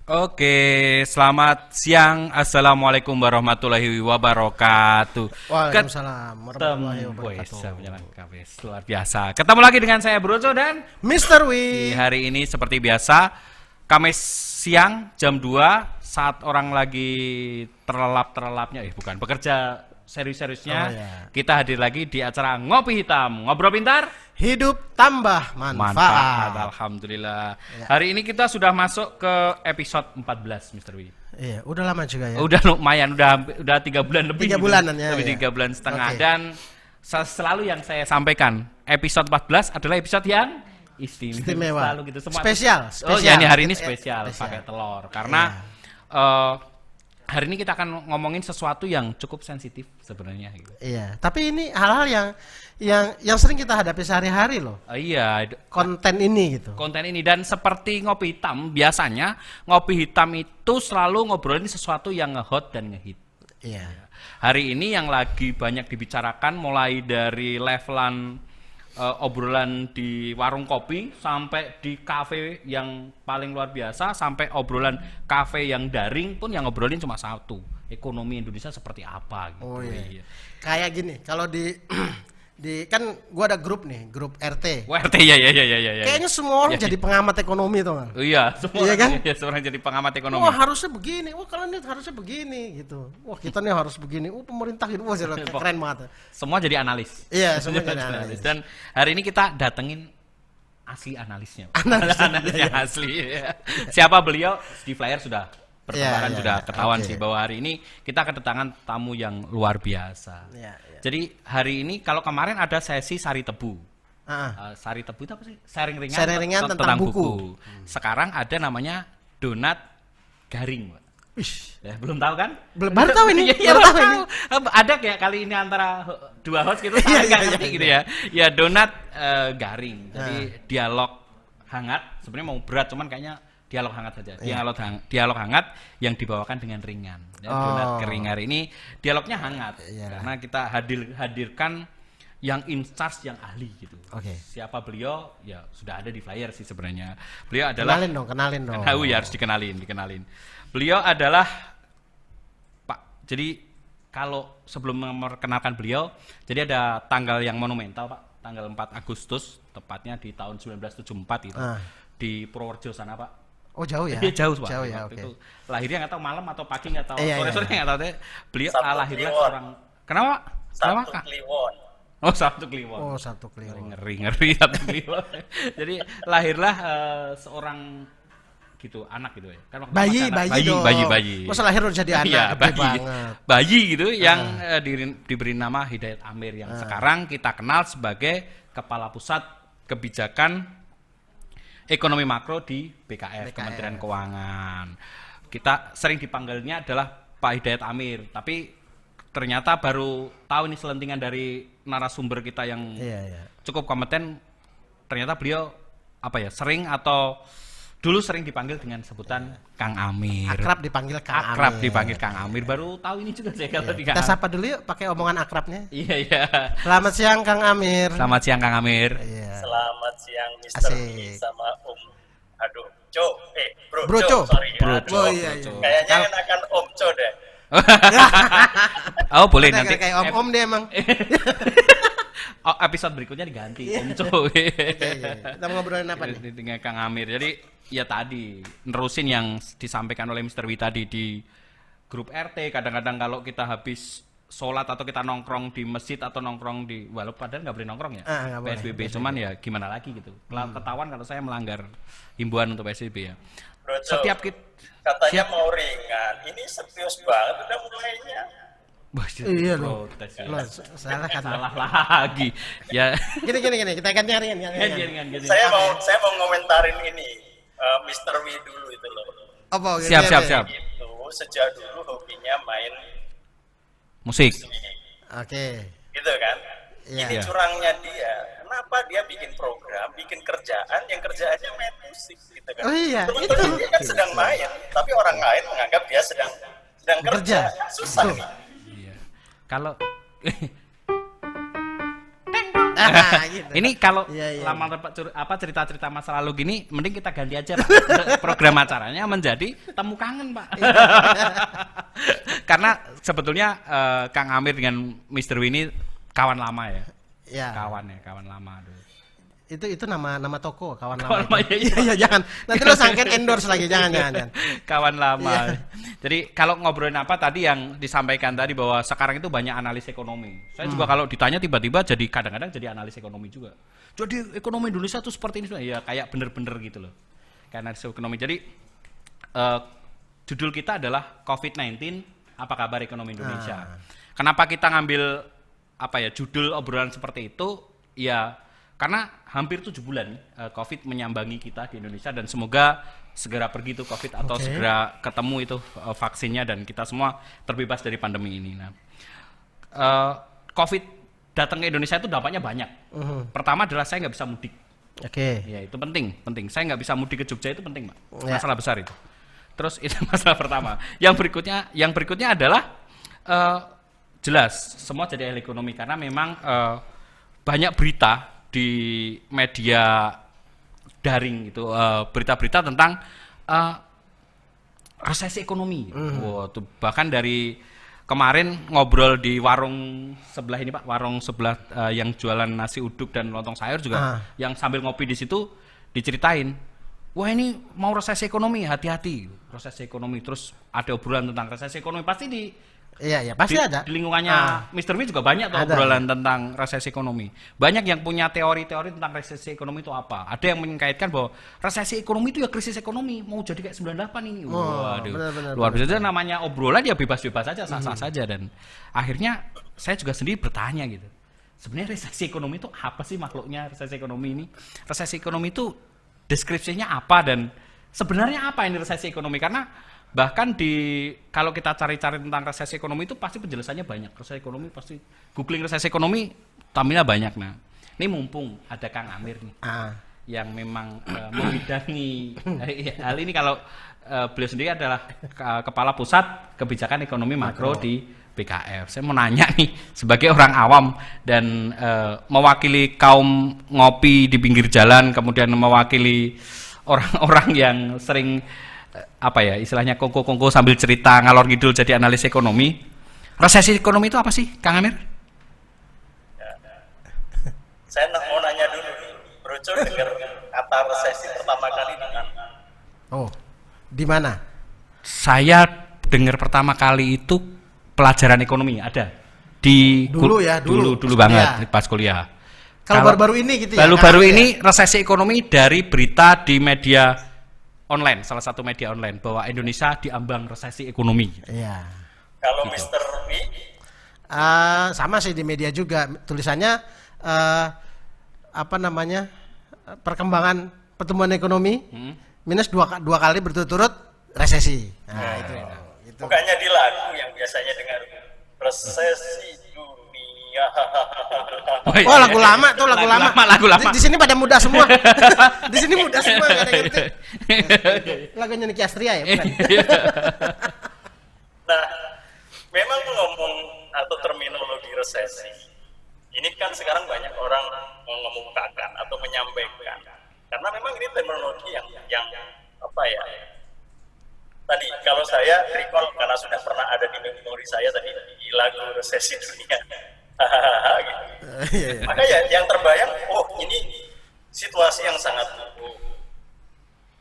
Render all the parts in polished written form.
Oke, selamat siang. Assalamualaikum warahmatullahi wabarakatuh. Waalaikumsalam warahmatullahi wabarakatuh. Luar biasa. Ketemu lagi dengan saya Brojo dan Mr. di Wi. hari ini seperti biasa Kamis siang jam 2 saat orang lagi terlelap-terlelapnya bukan bekerja serius-seriusnya. Kita hadir lagi di acara Ngopi Hitam. Ngobrol pintar, Hidup tambah manfaat. Alhamdulillah. Hari ini kita sudah masuk ke episode 14, Mr. Wi. Iya, udah lama juga ya. Udah lumayan, udah 3 bulan lebih. 3 bulanan ya. Lebih 3 bulan setengah. Dan selalu yang saya sampaikan, episode 14 adalah episode yang istimewa. Selalu gitu. Spesial. Oh, ya, hari ini spesial pakai telur karena hari ini kita akan ngomongin sesuatu yang cukup sensitif sebenarnya gitu. Iya, tapi ini hal-hal yang sering kita hadapi sehari-hari loh. Iya, konten ini gitu. Konten ini, dan seperti Ngopi Hitam, biasanya Ngopi Hitam itu selalu ngobrolin sesuatu yang nge-hot dan nge-hit. Iya. Hari ini yang lagi banyak dibicarakan mulai dari levelan obrolan di warung kopi sampai di kafe yang paling luar biasa, sampai obrolan kafe yang daring pun yang ngobrolin cuma satu, ekonomi Indonesia seperti apa gitu. Oh iya. Kayak gini, kalau di kan gua ada grup nih, grup RT. RT ya. Kayaknya semua orang jadi pengamat ekonomi tuh kan. Iya, semua iya kan? Ya, semua orang jadi pengamat ekonomi. Wah, harusnya begini. Wah, kalian ini harusnya begini gitu. Wah, kita nih harus begini. Pemerintah gitu. Wah, keren banget. Semua jadi analis. Iya, semua jadi analis. Dan hari ini kita datengin asli analisnya. Analisnya asli. Siapa beliau? Di flyer sudah pertemuan sudah ketahuan sih bahwa hari ini kita kedatangan tamu yang luar biasa. Jadi hari ini kalau kemarin ada sesi sari tebu. Sari tebu itu apa sih? Sharing ringan tentang buku. Sekarang ada namanya donat garing. Ya, belum tahu kan? Baru tahu ini. Baru tahu. Ada kayak kali ini antara dua host gitu, saya nggak ngerti gitu ya. Ya, donat garing. Jadi dialog hangat. Sebenarnya mau berat, cuman kayaknya dialog hangat saja. Dialog hangat yang dibawakan dengan ringan. Ya, donat kering hari ini dialognya hangat karena kita hadirkan yang in charge, yang ahli gitu. Siapa beliau? Ya sudah ada di flyer sih sebenarnya. Beliau adalah kenalin dong. Tahu ya, harus dikenalin. Beliau adalah Pak. Jadi kalau sebelum memperkenalkan beliau, jadi ada tanggal yang monumental, Pak. Tanggal 4 Agustus, tepatnya di tahun 1974 itu. Di Purworejo sana, Pak. Oh, jauh ya? Jauh, Pak. Jauh ya, Itu lahirnya nggak tahu malam atau pagi, nggak tahu sore-sore, nggak tahu deh. Beliau lahirnya seorang. Kenapa? Satu Kliwon. Oh, Satu Kliwon. Ngeri Satu Kliwon. Jadi lahirlah seorang gitu, anak gitu ya. Kan bayi. Masa lahir udah jadi anak, iya, gede banget. Bayi gitu yang diberi nama Hidayat Amir yang sekarang kita kenal sebagai Kepala Pusat Kebijakan Ekonomi Makro di BKF, Kementerian Keuangan. Kita sering dipanggilnya adalah Pak Hidayat Amir, tapi ternyata baru tahu ini selentingan dari narasumber kita yang cukup kompeten. Ternyata beliau sering atau dulu sering dipanggil dengan sebutan Kang Amir. Akrab dipanggil Kang Amir. Baru tahu ini juga saya kalau kita sapa dulu yuk pakai omongan akrabnya. Iya. Selamat siang Kang Amir. Selamat siang Kang Amir. Selamat siang Mr. Wi sama Bro Co. Sorry. Oh iya. Kayaknya enakan Om Co deh. Oh, boleh nanti kayak om deh emang. Episode berikutnya diganti Om Co. Kita mau ngobrolin apa nih? Dengan Kang Amir. Jadi ya tadi nerusin yang disampaikan oleh Mr. Wi tadi di grup RT. Kadang-kadang kalau kita habis sholat atau kita nongkrong di masjid atau nongkrong di, walaupun padahal nggak boleh nongkrong ya, PSBB, cuman ya gimana lagi gitu. Ketahuan kalau saya melanggar himbauan untuk PSBB ya. Bro, Setiap katanya mau ringan, ini serius banget udah mulainya. Iya loh. Salah lagi. Ya. Gini, kita ganti ringan. Saya mau ngomentarin ini, Mr. Wi dulu itu loh. Apa? Siap. Itu sejak dulu hobinya main musik. Gitu kan? Ini curangnya dia. Kenapa dia bikin program, bikin kerjaan yang kerjaannya main musik gitu kan? Oh iya, itu dia kan sedang main, tapi orang lain menganggap dia sedang kerja. Susah nih. Iya. Kalau Gitu. Ini kalau Iya. lama cerita-cerita masa lalu gini, mending kita ganti aja Pak. Program acaranya menjadi Temu Kangen Pak. Karena sebetulnya Kang Amir dengan Mr. Winnie kawan lama ya. Ya. Kawan lama. Aduh. Itu nama toko kawan Kawan lama. lama, iya. Iya, jangan. Nanti lo sangkain endorse lagi, jangan. Kawan lama. Iya. Jadi kalau ngobrolin apa tadi yang disampaikan tadi bahwa sekarang itu banyak analis ekonomi. Saya juga kalau ditanya tiba-tiba jadi kadang-kadang jadi analis ekonomi juga. Jadi ekonomi Indonesia tuh seperti ini, ya kayak bener-bener gitu loh. Kayak analis ekonomi. Jadi judul kita adalah COVID-19, apa kabar ekonomi Indonesia? Kenapa kita ngambil judul obrolan seperti itu? Ya karena hampir 7 bulan COVID menyambangi kita di Indonesia dan semoga segera pergi itu COVID atau segera ketemu itu vaksinnya dan kita semua terbebas dari pandemi ini. Nah, COVID datang ke Indonesia itu dampaknya banyak. Pertama adalah saya nggak bisa mudik. Ya itu penting. Saya nggak bisa mudik ke Jogja itu penting, Pak. Masalah besar itu. Terus itu masalah pertama. Yang berikutnya adalah jelas semua jadi ahli ekonomi karena memang banyak berita di media daring itu berita-berita tentang resesi ekonomi. Tuh, bahkan dari kemarin ngobrol di warung sebelah ini Pak, warung sebelah yang jualan nasi uduk dan lontong sayur juga, yang sambil ngopi di situ diceritain, wah ini mau resesi ekonomi, hati-hati resesi ekonomi. Terus ada obrolan tentang resesi ekonomi pasti pasti ada. Di lingkungannya Mr. W juga banyak tuh obrolan tentang resesi ekonomi. Banyak yang punya teori-teori tentang resesi ekonomi itu apa. Ada yang mengkaitkan bahwa resesi ekonomi itu ya krisis ekonomi, mau jadi kayak 98 ini. Waduh, luar biasa. Namanya obrolan ya bebas-bebas saja, sah-sah saja. Dan akhirnya saya juga sendiri bertanya gitu. Sebenarnya resesi ekonomi itu apa sih makhluknya resesi ekonomi ini? Resesi ekonomi itu deskripsinya apa dan sebenarnya apa ini resesi ekonomi? Karena bahkan kalau kita cari-cari tentang resesi ekonomi itu pasti penjelasannya banyak. Resesi ekonomi pasti googling resesi ekonomi tampilnya banyak. Nah, ini mumpung ada Kang Amir nih yang memang membidangi hal ini. Kalau beliau sendiri adalah kepala pusat kebijakan ekonomi makro di BKF. Saya mau nanya nih sebagai orang awam dan mewakili kaum ngopi di pinggir jalan, kemudian mewakili orang-orang yang sering istilahnya kongko-kongko sambil cerita ngalor ngidul jadi analis ekonomi. Resesi ekonomi itu apa sih, Kang Amir? Saya mau nanya dulu nih, Brojo dengar kata resesi pertama kali di mana? Di mana? Saya dengar pertama kali itu pelajaran ekonomi ada di dulu banget pas kuliah. Kalau baru-baru ini gitu ya? Baru-baru ini resesi ekonomi dari berita di media online, salah satu media online bahwa Indonesia diambang resesi ekonomi. Iya. Kalau gitu. Mr. W? Sama sih di media juga tulisannya perkembangan pertumbuhan ekonomi minus dua kali berturut-turut resesi. Nah, itu. Bukannya di lagu yang biasanya dengar resesi dunia. Oh, lagu lama tuh, lagu lama. Di sini pada muda semua. Di sini muda semua, nggak ada yang ngerti. Lagunya Niki Astria ya, bukan? Nah, memang ngomong atau terminologi resesi, ini kan sekarang banyak orang mengemukakan atau menyampaikan. Karena memang ini terminologi yang tadi kalau saya recall karena sudah pernah ada di memori saya tadi di lagu resesi dunia. Gitu. Maka yang terbayang, ini situasi yang sangat buruk.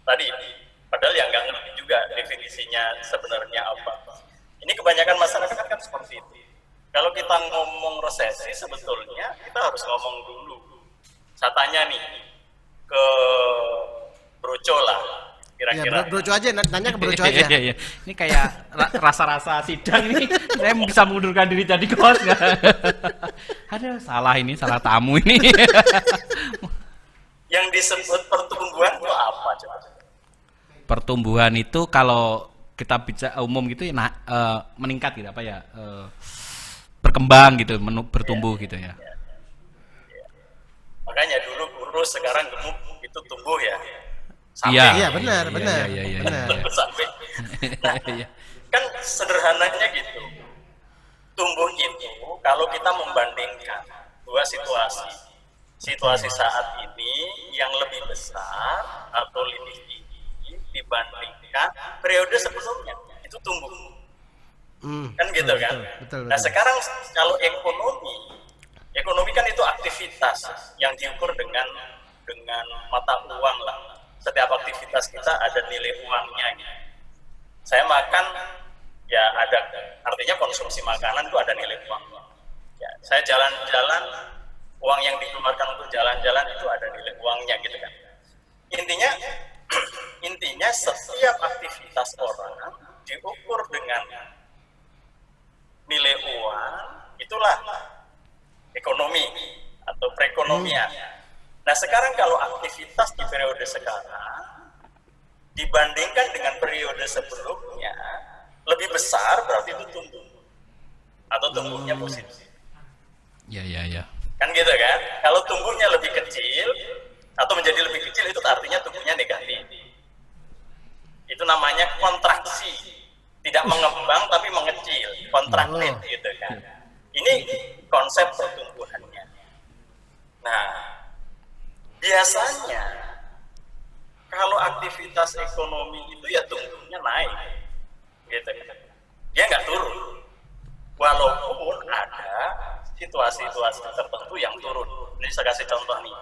Tadi, padahal yang nggak ngerti juga definisinya sebenarnya apa. Ini kebanyakan masyarakat kan seperti itu. Kalau kita ngomong resesi, sebetulnya kita harus ngomong dulu. Saya tanya nih ke Brojo lah. Kira-kira. Ya, Brojo aja, nanya ke Brojo aja. Iya. Ini kayak rasa-rasa sidang ini. Saya bisa mengundurkan diri jadi host nggak? Aduh, salah tamu ini. Yang disebut pertumbuhan itu apa coba? Pertumbuhan itu kalau kita bicara umum gitu ya, meningkat gitu berkembang gitu, bertumbuh gitu ya. Makanya dulu kurus, sekarang gemuk, itu tumbuh ya. Iya, benar. Sampai. Nah, kan sederhananya gitu. Tumbuh itu kalau kita membandingkan dua situasi, situasi saat ini yang lebih besar atau lebih tinggi dibandingkan periode sebelumnya, itu tumbuh. Kan gitu kan? Betul. Nah sekarang kalau ekonomi kan itu aktivitas yang diukur dengan mata uang lah. Setiap aktivitas kita ada nilai uangnya. Saya makan, ya ada, artinya konsumsi makanan itu ada nilai uang. Ya, saya jalan-jalan, uang yang dikeluarkan untuk jalan-jalan itu ada nilai uangnya gitu kan. Intinya setiap aktivitas orang diukur dengan nilai uang, itulah ekonomi atau perekonomian. Nah sekarang kalau aktivitas di periode sekarang dibandingkan dengan periode sebelumnya lebih besar, berarti itu tumbuh atau tumbuhnya positif. Ya. Kan gitu kan? Kalau tumbuhnya lebih kecil atau menjadi lebih kecil, itu artinya tumbuhnya negatif. Itu namanya kontraksi, tidak mengembang tapi mengecil, kontraktif gitu kan. Ini konsep pertumbuhannya. Nah, biasanya kalau aktivitas ekonomi itu ya tumbuhnya naik, gitu kan. Dia nggak turun, walaupun ada situasi-situasi tertentu yang turun. Ini saya kasih contoh nih.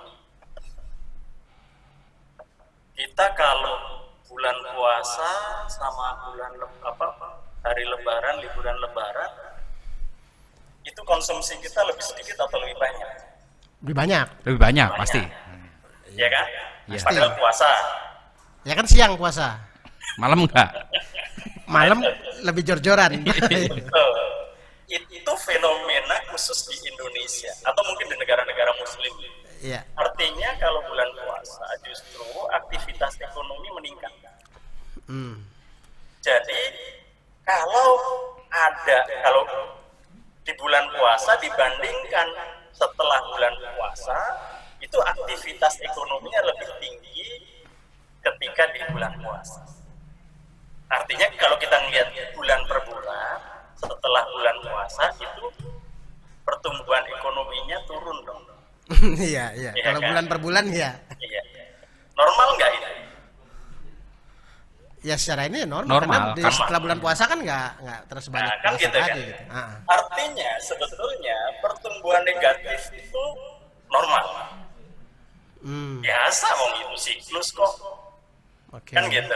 Kita kalau bulan puasa sama bulan hari lebaran, liburan lebaran, itu konsumsi kita lebih sedikit atau lebih banyak? Lebih banyak. Pasti. Ya kan? Ya. Padahal puasa. Ya kan siang puasa. Malam enggak? Malam lebih jor-joran. Itu fenomena khusus di Indonesia atau mungkin di negara-negara muslim. Iya. Artinya kalau bulan puasa justru aktivitas ekonomi meningkat. Jadi kalau di bulan puasa dibandingkan setelah bulan puasa, itu aktivitas ekonominya lebih tinggi ketika di bulan puasa. Artinya kalau kita melihat bulan per bulan, setelah bulan puasa itu pertumbuhan ekonominya turun dong. Iya. Ya, Kalau kan? bulan per bulan ya. Iya. Normal nggak ini? Ya secara ini normal. Karena Normal. setelah bulan puasa kan nggak terus banyak Nah, kan puasa gitu lagi kan. gitu. Artinya sebetulnya pertumbuhan negatif itu normal. Biasa itu siklus kok. Oke. Kan gitu.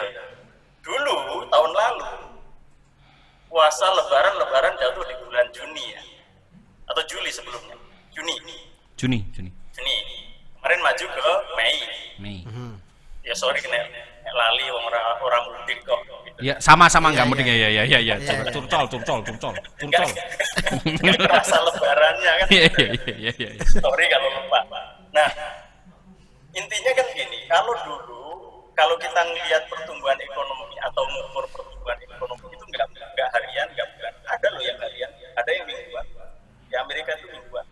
Dulu tahun lalu puasa lebaran jatuh di bulan Juni ya. Atau Juli sebelumnya. Juni. Kemarin maju ke Mei. Ya sorry kena lali orang mudik kok. Gitu. Ya sama-sama enggak mudik ya. Curcol. Puasa lebarannya kan. Iya. Sorry kalau lupa. Nah, intinya kan gini, kalau kita ngelihat pertumbuhan ekonomi atau mengukur pertumbuhan ekonomi itu nggak harian, nggak bulan. Ada loh yang harian, ada yang mingguan. Di Amerika itu mingguan.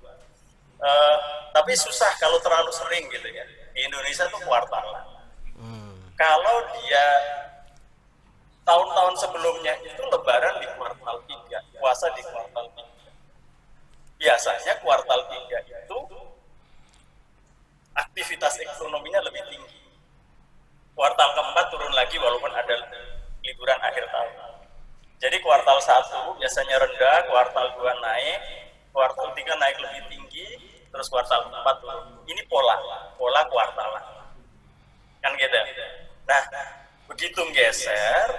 Tapi susah kalau terlalu sering gitu ya. Di Indonesia tuh kuartalan. Kalau dia tahun-tahun sebelumnya itu lebaran di kuartal 3, puasa di kuartal 3. Biasanya kuartal 3 itu aktivitas ekonominya lebih tinggi. Kuartal keempat turun lagi walaupun ada liburan akhir tahun. Jadi kuartal 1 biasanya rendah, kuartal 2 naik, kuartal 3 naik lebih tinggi, terus kuartal 4 turun. Ini pola kuartalan. Kan gitu. Nah, begitu geser,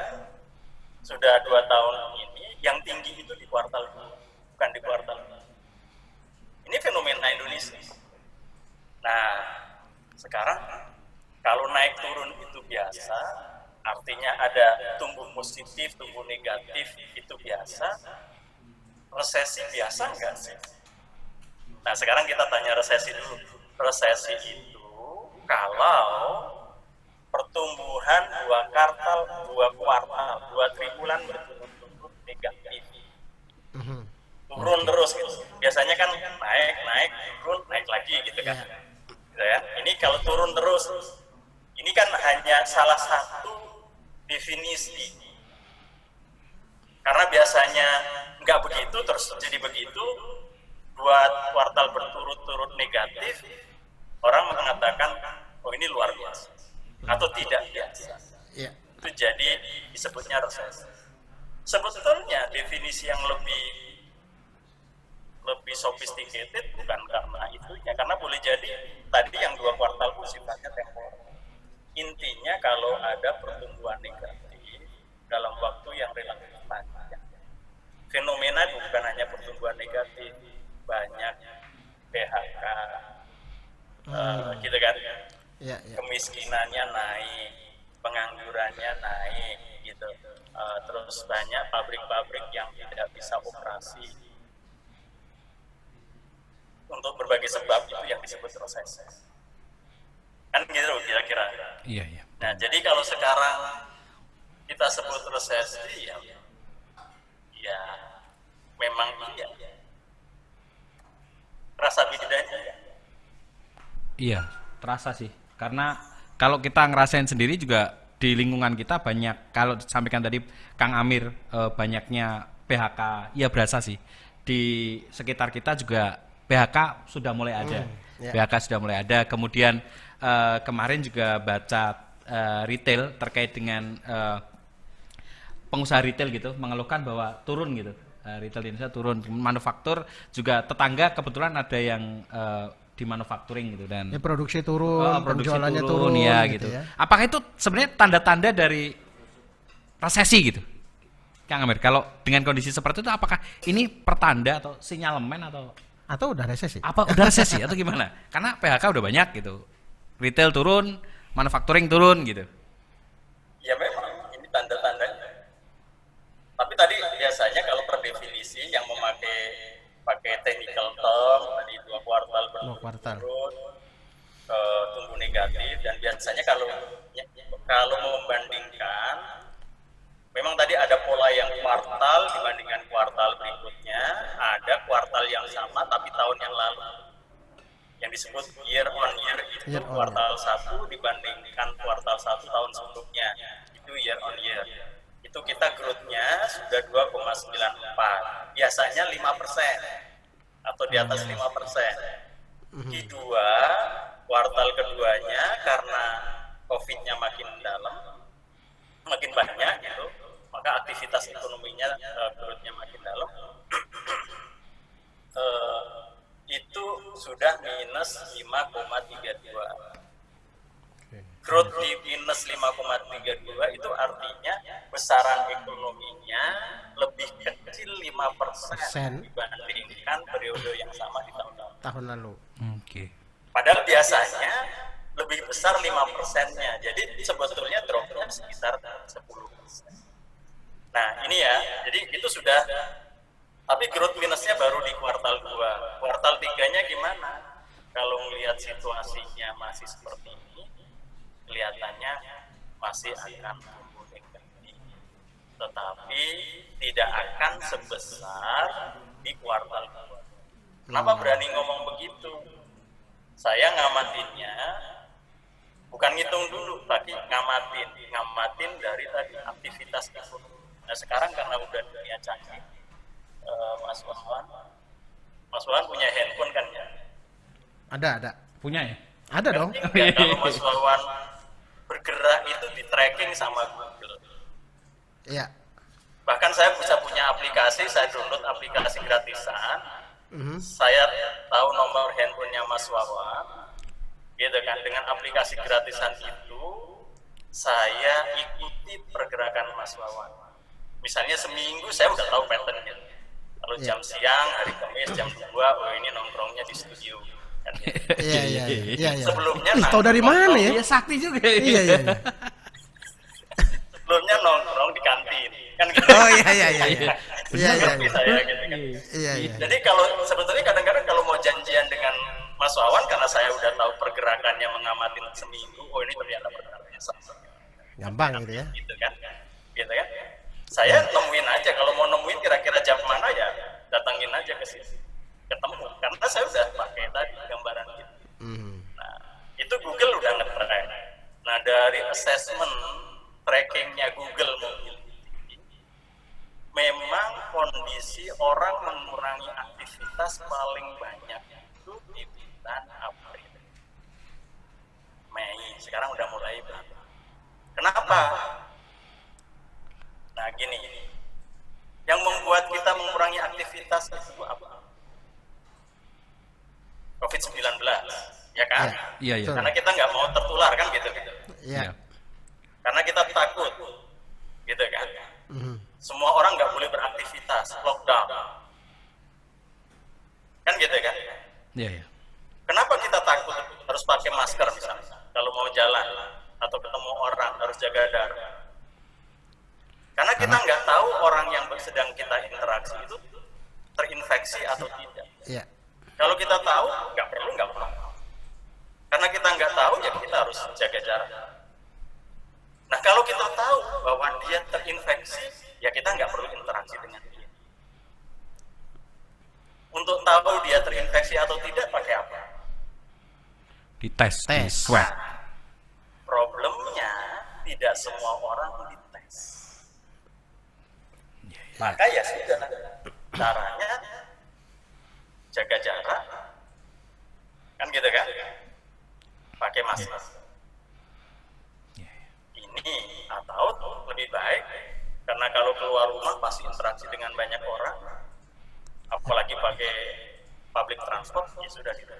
sudah 2 tahun ini, yang tinggi itu di kuartal 2, bukan di kuartal 4. Ini fenomena Indonesia. Nah, sekarang kalau naik turun itu biasa, artinya ada tumbuh positif, tumbuh negatif, itu biasa. Resesi biasa enggak sih? Nah, sekarang kita tanya resesi dulu. Resesi itu kalau pertumbuhan 2 triwulan berturut-turut negatif. Turun terus gitu. Biasanya kan naik, turun, naik lagi gitu kan. Gitu ya. Ini kalau turun terus, ini kan hanya salah satu definisi. Karena biasanya nggak begitu, terus jadi begitu, 2 kuartal berturut-turut negatif, orang mengatakan, oh ini luar biasa atau tidak biasa. Iya. Itu jadi disebutnya resesi. Sebetulnya definisi yang lebih sophisticated bukan karena itunya, karena boleh jadi tadi yang 2 kuartal itu sifatnya temporer. Intinya kalau ada pertumbuhan negatif dalam waktu yang relatif panjang, fenomena itu bukan hanya pertumbuhan negatif, banyak PHK, gitu kan, Ya. kemiskinannya naik, penganggurannya naik, gitu. Terus banyak pabrik-pabrik yang tidak bisa operasi. Untuk berbagai sebab itu yang disebut resesi. Kan gitu kira-kira. Iya. Nah, jadi kalau sekarang kita sebut resesi, ya memang iya. Rasa bedanya ya. Iya, terasa sih. Karena kalau kita ngerasain sendiri juga di lingkungan kita banyak, kalau disampaikan tadi Kang Amir, banyaknya PHK, ya berasa sih. Di sekitar kita juga PHK sudah mulai ada. PHK sudah mulai ada. Kemudian kemarin juga baca retail terkait dengan pengusaha retail gitu mengeluhkan bahwa turun gitu. Retail di Indonesia turun. Manufaktur juga, tetangga kebetulan ada yang di manufacturing gitu, dan produksi turun, penjualannya turun ya gitu gitu. ya. Apakah itu sebenarnya tanda-tanda dari resesi gitu, Kang Amir? Kalau dengan kondisi seperti itu, apakah ini pertanda atau sinyalemen atau udah resesi? Apa udah resesi atau gimana? Karena PHK udah banyak gitu, retail turun, manufacturing turun gitu. Ya memang ini tanda-tandanya. Tapi tadi biasanya kalau per definisi yang pakai technical term tadi 2 kuartal berturut-turut tumbuh negatif, dan biasanya kalau membandingkan, memang tadi ada pola yang kuartal dibandingkan kuartal berikutnya, ada kuartal yang sama tapi tahun yang lalu yang disebut year on year, itu kuartal 1 dibandingkan kuartal 1 tahun sebelumnya, itu year on year. Itu kita growth-nya sudah 2,94, biasanya 5% atau di atas 5%. Di kuartal keduanya karena COVID-nya makin dalam, makin banyak gitu, maka aktivitas ekonominya growth-nya makin dalam, itu sudah minus 5,32. Growth di minus 5,32 itu artinya besaran ekonominya lebih kecil 5% dibandingkan periode yang sama di tahun lalu. Oke. Padahal biasanya lebih besar 5%-nya. Jadi sebetulnya drop-nya sekitar 10%. Nah, ini ya. Jadi itu sudah, tapi growth minusnya baru di kuartal 2. Kuartal 3-nya gimana? Kalau melihat situasinya masih seperti ini, kelihatannya masih akan tumbuh negatif, tetapi tidak akan sebesar di kuartal 2. Kenapa berani ngomong begitu? Saya ngamatinnya bukan ngitung dulu, tapi ngamatin dari tadi aktivitas ekonomi. Nah sekarang karena udah dunia canggih, Mas Wawan punya handphone kan ya? Ada. Punya ya? Ada dong. Kalau Mas Wawan bergerak itu di tracking sama Google. Iya. Bahkan saya bisa punya aplikasi, saya download aplikasi gratisan. Saya tahu nomor handphonenya Mas Wawan, gitu kan. Dengan aplikasi gratisan itu, saya ikuti pergerakan Mas Wawan. Misalnya seminggu saya udah tahu patternnya. Kalau jam siang, hari Kamis jam 2, oh ini nongkrongnya di studio. Iya. Sebelumnya tahu dari mana ya? Iya, sakti juga. Iya. Sebelumnya nongkrong di kantin, kan gitu. Oh iya. Iya. Saya gitu kan. Iya. Jadi kalau sebetulnya kadang-kadang kalau mau janjian dengan Mas Wawan, karena saya udah tahu pergerakannya, mengamati seminggu, oh ini ternyata pergerakannya sama. Gampang gitu ya. Gitu kan. Saya nemuin aja, kalau mau nemuin kira-kira jam mana ya datangin aja ke sini. Ketemu, karena saya udah pakai tadi gambaran gitu. Nah, itu Google udah nge-track. Nah, dari assessment trackingnya Google memang kondisi orang mengurangi aktivitas paling banyak itu di bulan April. sekarang udah mulai berapa. Kenapa? Nah gini, yang membuat kita mengurangi aktivitas itu apa? COVID-19, ya kan? Iya, iya. Karena kita nggak mau tertular kan gitu. Iya. Karena kita takut, gitu kan? Semua orang nggak boleh beraktivitas, lockdown, kan gitu kan? Iya, iya. Kenapa kita takut harus pakai masker misalnya? Kalau mau jalan atau ketemu orang harus jaga jarak. Karena kita nggak tahu orang yang sedang kita interaksi itu terinfeksi atau tidak. Iya. Kalau kita tahu, nggak perlu, nggak apa-apa. Karena kita nggak tahu, ya kita harus jaga jarak. Nah, kalau kita tahu bahwa dia terinfeksi, ya kita nggak perlu interaksi dengan dia. Untuk tahu dia terinfeksi atau tidak, pakai apa? Dites, Tes. swab. Problemnya, tidak semua orang dites. Maka ya sudah, caranya jaga jarak, kan gitu kan? Pakai masker. Ini atau lebih baik, karena kalau keluar rumah pasti interaksi dengan banyak orang, apalagi pakai public transport, ya sudah gitu.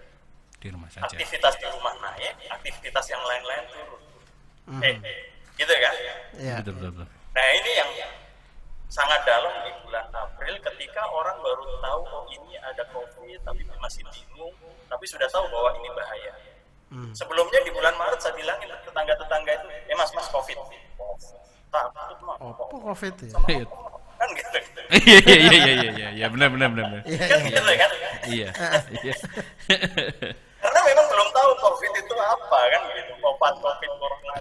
Di rumah saja. Aktivitas di rumah naik, aktivitas yang lain-lain turun. Gitu kan? Iya. Betul. Nah ini yang sangat dalam di bulan April ketika orang baru tahu oh ini ada COVID tapi masih bingung, tapi sudah tahu bahwa ini bahaya. Sebelumnya di bulan Maret saya bilangin tetangga-tetangga itu, mas COVID. Takut mah. Oh, COVID ya. Kan gitu. Iya, benar. Kan gitu kan? Iya. Karena memang belum tahu COVID itu apa kan gitu. Obat COVID corona.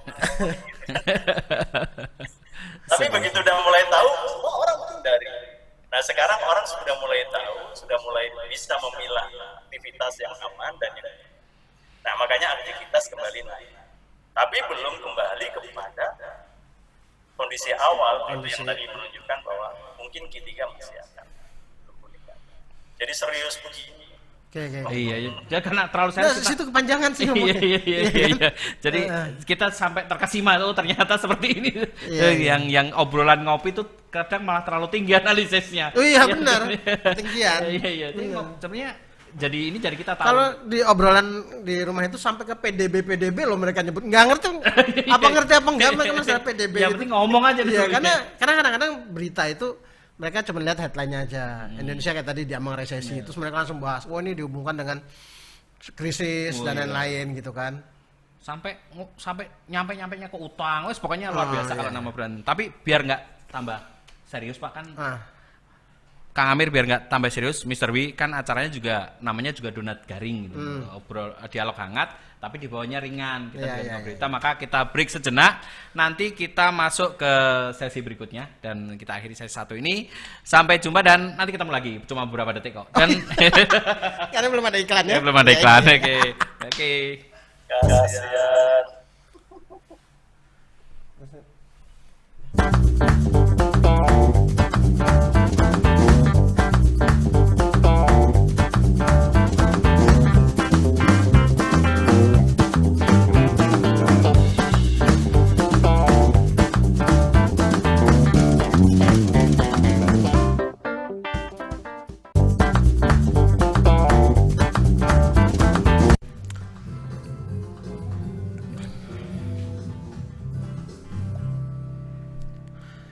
Tapi begitu udah mulai tahu, semua orang menghindari. Nah sekarang orang sudah mulai tahu, sudah mulai bisa memilah aktivitas yang aman dan yang... Nah makanya aktivitas kembali naik. Tapi belum kembali kepada kondisi awal yang tadi menunjukkan bahwa mungkin Q3 masih akan berpulihkan. Jadi serius begini. Oke. Iya. Jadi karena terlalu Nah, serius. situ kepanjangan sih ngomongnya. Iya. Jadi kita sampai terkesima tuh ternyata seperti ini. Iya. Yang obrolan ngopi tuh kadang malah terlalu tinggi analisisnya. Oh iya benar. Ketinggian. Iya. Jadi sebenarnya jadi kita tahu. Kalau di obrolan di rumah itu sampai ke PDB loh mereka nyebut. Nggak ngerti apa enggak mereka masalah PDB. Yang penting ngomong aja dulu. Iya, karena kadang-kadang berita itu mereka cuma lihat headline-nya aja. Indonesia kayak tadi diambang resesi, terus mereka langsung bahas, ini dihubungkan dengan krisis dan lain-lain gitu kan. Sampai nyampe-nya ke utang, wes pokoknya luar biasa kalau nama brand. Tapi biar nggak tambah serius Pak kan. Kang Amir biar nggak tambah serius, Mr. W kan acaranya juga namanya juga donat garing gitu, dialog hangat, tapi di bawahnya ringan. Kita ngobrol berita, maka kita break sejenak. Nanti kita masuk ke sesi berikutnya dan kita akhiri sesi satu ini. Sampai jumpa dan nanti ketemu lagi, cuma beberapa detik kok. Dan karena belum ada iklan ya. Belum ada iklan, oke. Kasihan.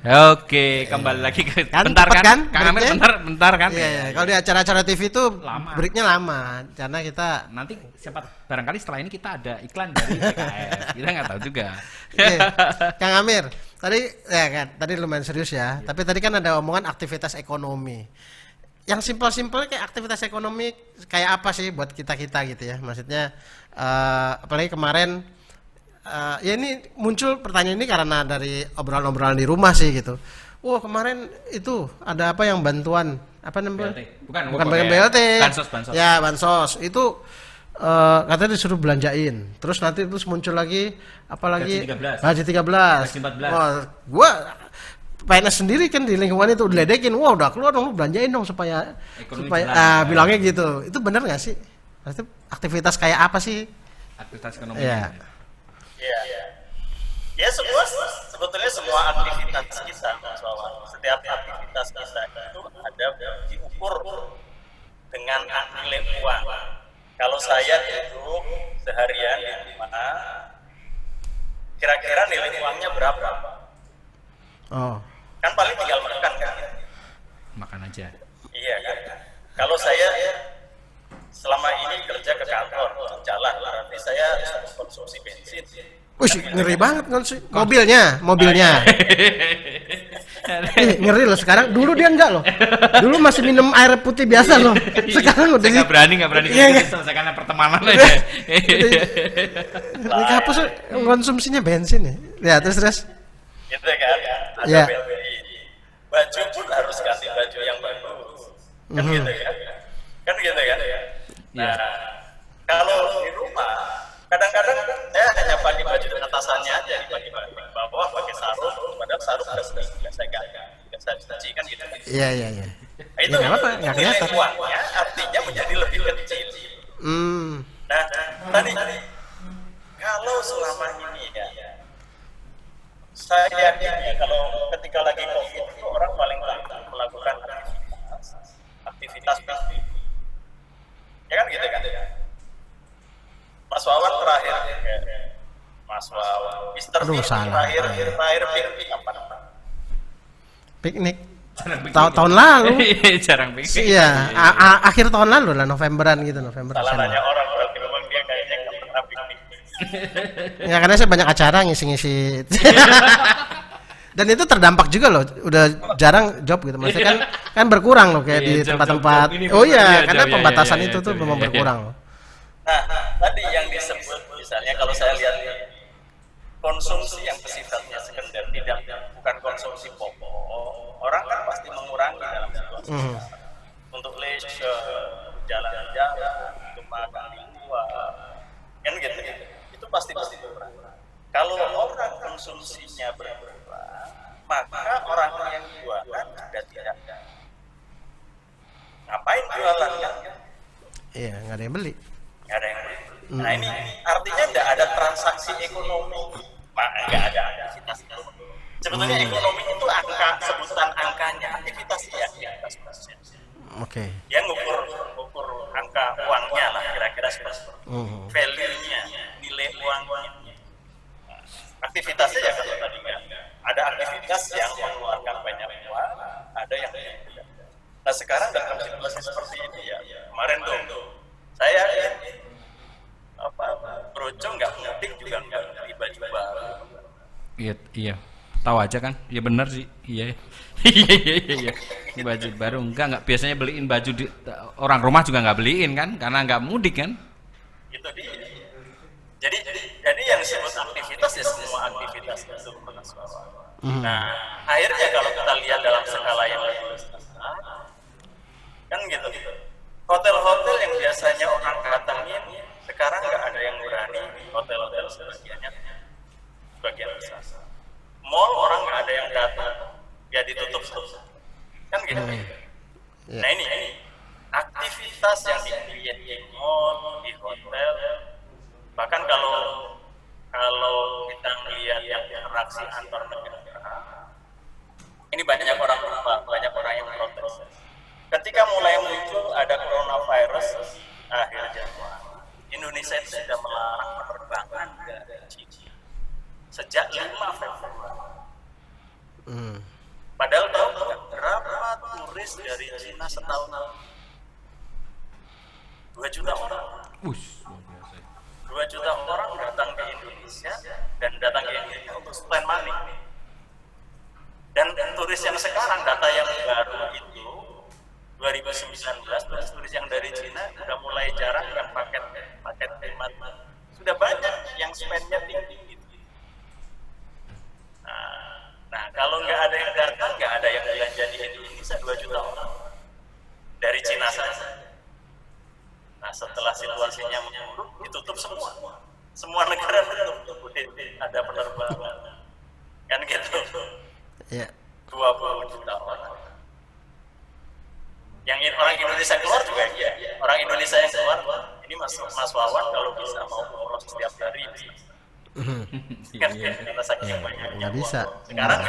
Oke, kembali lagi ke bentar kan? Kang Amir bentar kan? Iya. Kalau di acara-acara TV itu breaknya lama, karena kita nanti barangkali setelah ini kita ada iklan dari PKS. Kita nggak tahu juga. Kang Amir, tadi lumayan serius ya. Tapi tadi kan ada omongan aktivitas ekonomi. Yang simpel-simpel kayak aktivitas ekonomi kayak apa sih buat kita gitu ya? Maksudnya apalagi kemarin. Ya ini muncul pertanyaan ini karena dari obrolan-obrolan di rumah sih gitu. Kemarin itu ada apa yang bantuan apa namanya? Bukan BLT. Bansos. Ya bansos itu katanya disuruh belanjain. Terus nanti muncul lagi apalagi Gaji 13. Gua PNS sendiri kan di lingkungan itu diledekin. Udah keluar dong, belanjain dong supaya bilangnya gitu. Itu benar nggak sih? Aktivitas kayak apa sih? Aktivitas ekonomi. Ya. Ya sebetulnya semua aktivitas kita, Mas Wawan, setiap aktivitas kita itu ada diukur dengan nilai uang. Kalau saya duduk seharian di rumah, kira-kira nilai uangnya berapa? Oh. Kan paling tinggal makan kan? Makan aja. Iya kan? Kalau saya selama ini kerja ke kantor, jalan, berarti saya konsumsi bensin. Wih, ngeri banget mobilnya. Ngeri loh sekarang. Dulu dia enggak loh. Dulu masih minum air putih biasa loh. Sekarang udah nggak berani Iya, selesaikan pertemanan aja. Dihapus konsumsinya bensin ya. Ya terus. Gitu kan? Ada Ya. baju pun harus ganti baju yang bagus. Kan gitu kan? Kan gitu kan? Nah, kalau di rumah kadang-kadang saya hanya pakai baju atasannya aja, pakai bawah pakai sarung, padahal sarung udah saya ganti, saya cuci kan gitu. Iya. Nah, itu Ya, apa? Nggak nilai kelihatan. uangnya artinya menjadi lebih kecil. Nah, tadi kalau selama ini ya, saya yakin ya kalau ketika lagi COVID itu orang paling takut melakukan aktivitas fisik. Ya kan gitu kan? Mas Wawan terakhir, Mas Wawan, Mister Aduh, Fit salah. terakhir piknik kapan? Piknik tahun lalu. Jarang piknik. Iya, akhir tahun lalu lah, November Salah Desember. nanya orang berarti memang dia kayaknya nggak pernah piknik. Ya karena saya banyak acara ngisi-ngisi. Dan itu terdampak juga loh, udah jarang job gitu. Maksudnya kan berkurang loh kayak di Iya, tempat-tempat. job ini Oh iya, iya, karena job, iya, pembatasan iya, itu iya, tuh job, memang iya, berkurang loh. Nah, tadi yang disebut misalnya kalau saya lihat konsumsi yang sifatnya sekunder, bukan konsumsi pokok, orang kan pasti mengurangi dalam situasi untuk leisure, jalan-jalan, untuk makan di luar, kan gitu. Itu pasti berkurang. Kalau orang konsumsinya berkurang, maka orang yang jualan sudah tidak. Ngapain jualan kan? Iya, nggak ada yang beli. Nggak ada yang beli. Nah ini artinya nggak ada transaksi ekonomi, nggak ada aktivitas ekonomi. Sebetulnya ekonomi itu angka, sebutan angkanya, aktivitas ya aktivitas. Oke. Dia ngukur angka uangnya lah kira-kira seperti value-nya, nilai uangnya. Aktivitasnya ya kalau tadi kan ada aktivitas yang mengeluarkan banyak uang, ada yang tidak. Nah sekarang dalam situasi seperti ini ya, kemarin tuh saya Brojo nggak mudik juga nggak beli baju baru. Iya. Tahu aja kan? Ya benar sih. Iya. Iya. Ini baju baru enggak biasanya beliin baju orang rumah juga nggak beliin kan? Karena nggak mudik kan? Itu dia. Jadi yang disebut aktivitas ya semua aktivitas itu. Nah, akhirnya kalau kita lihat dalam skala yang lebih besar, kan gitu. Hotel-hotel yang biasanya orang datangin, sekarang nggak ada yang berani. Hotel-hotel sebagian besar. Mall orang nggak ada yang datang, ya ditutup terus. Kan gitu. Nah ini aktivitas yang dilihat di mall, di hotel, bahkan kalau kita melihat yang interaksi antar negara, ini banyak orang yang protes. Ketika mulai muncul ada coronavirus akhir Januari, Indonesia itu sudah melarang penerbangan dari Cina sejak 5 Februari. Padahal tahu nggak berapa turis dari Cina setahun? 2 juta orang. 2 juta orang datang ke Indonesia dan datang ke Indonesia untuk spend money. Dan turis yang sekarang, data yang baru itu 2019, turis yang dari Cina sudah mulai jarang yang paket hemat. Sudah banyak yang spendnya tinggi. Nah, kalau nggak ada yang datang, nggak ada yang belanja di Indonesia 2 juta orang dari Cina saja. Nah, setelah situasinya memburuk, ditutup semua negara tutup, ada penerbangan, kan gitu. Iya. 20 juta orang. Yang orang Indonesia keluar juga iya. Orang Indonesia yang keluar, ini Mas Wawan kalau bisa mau umroh setiap hari bisa. karena saking banyak nggak bisa. sekarang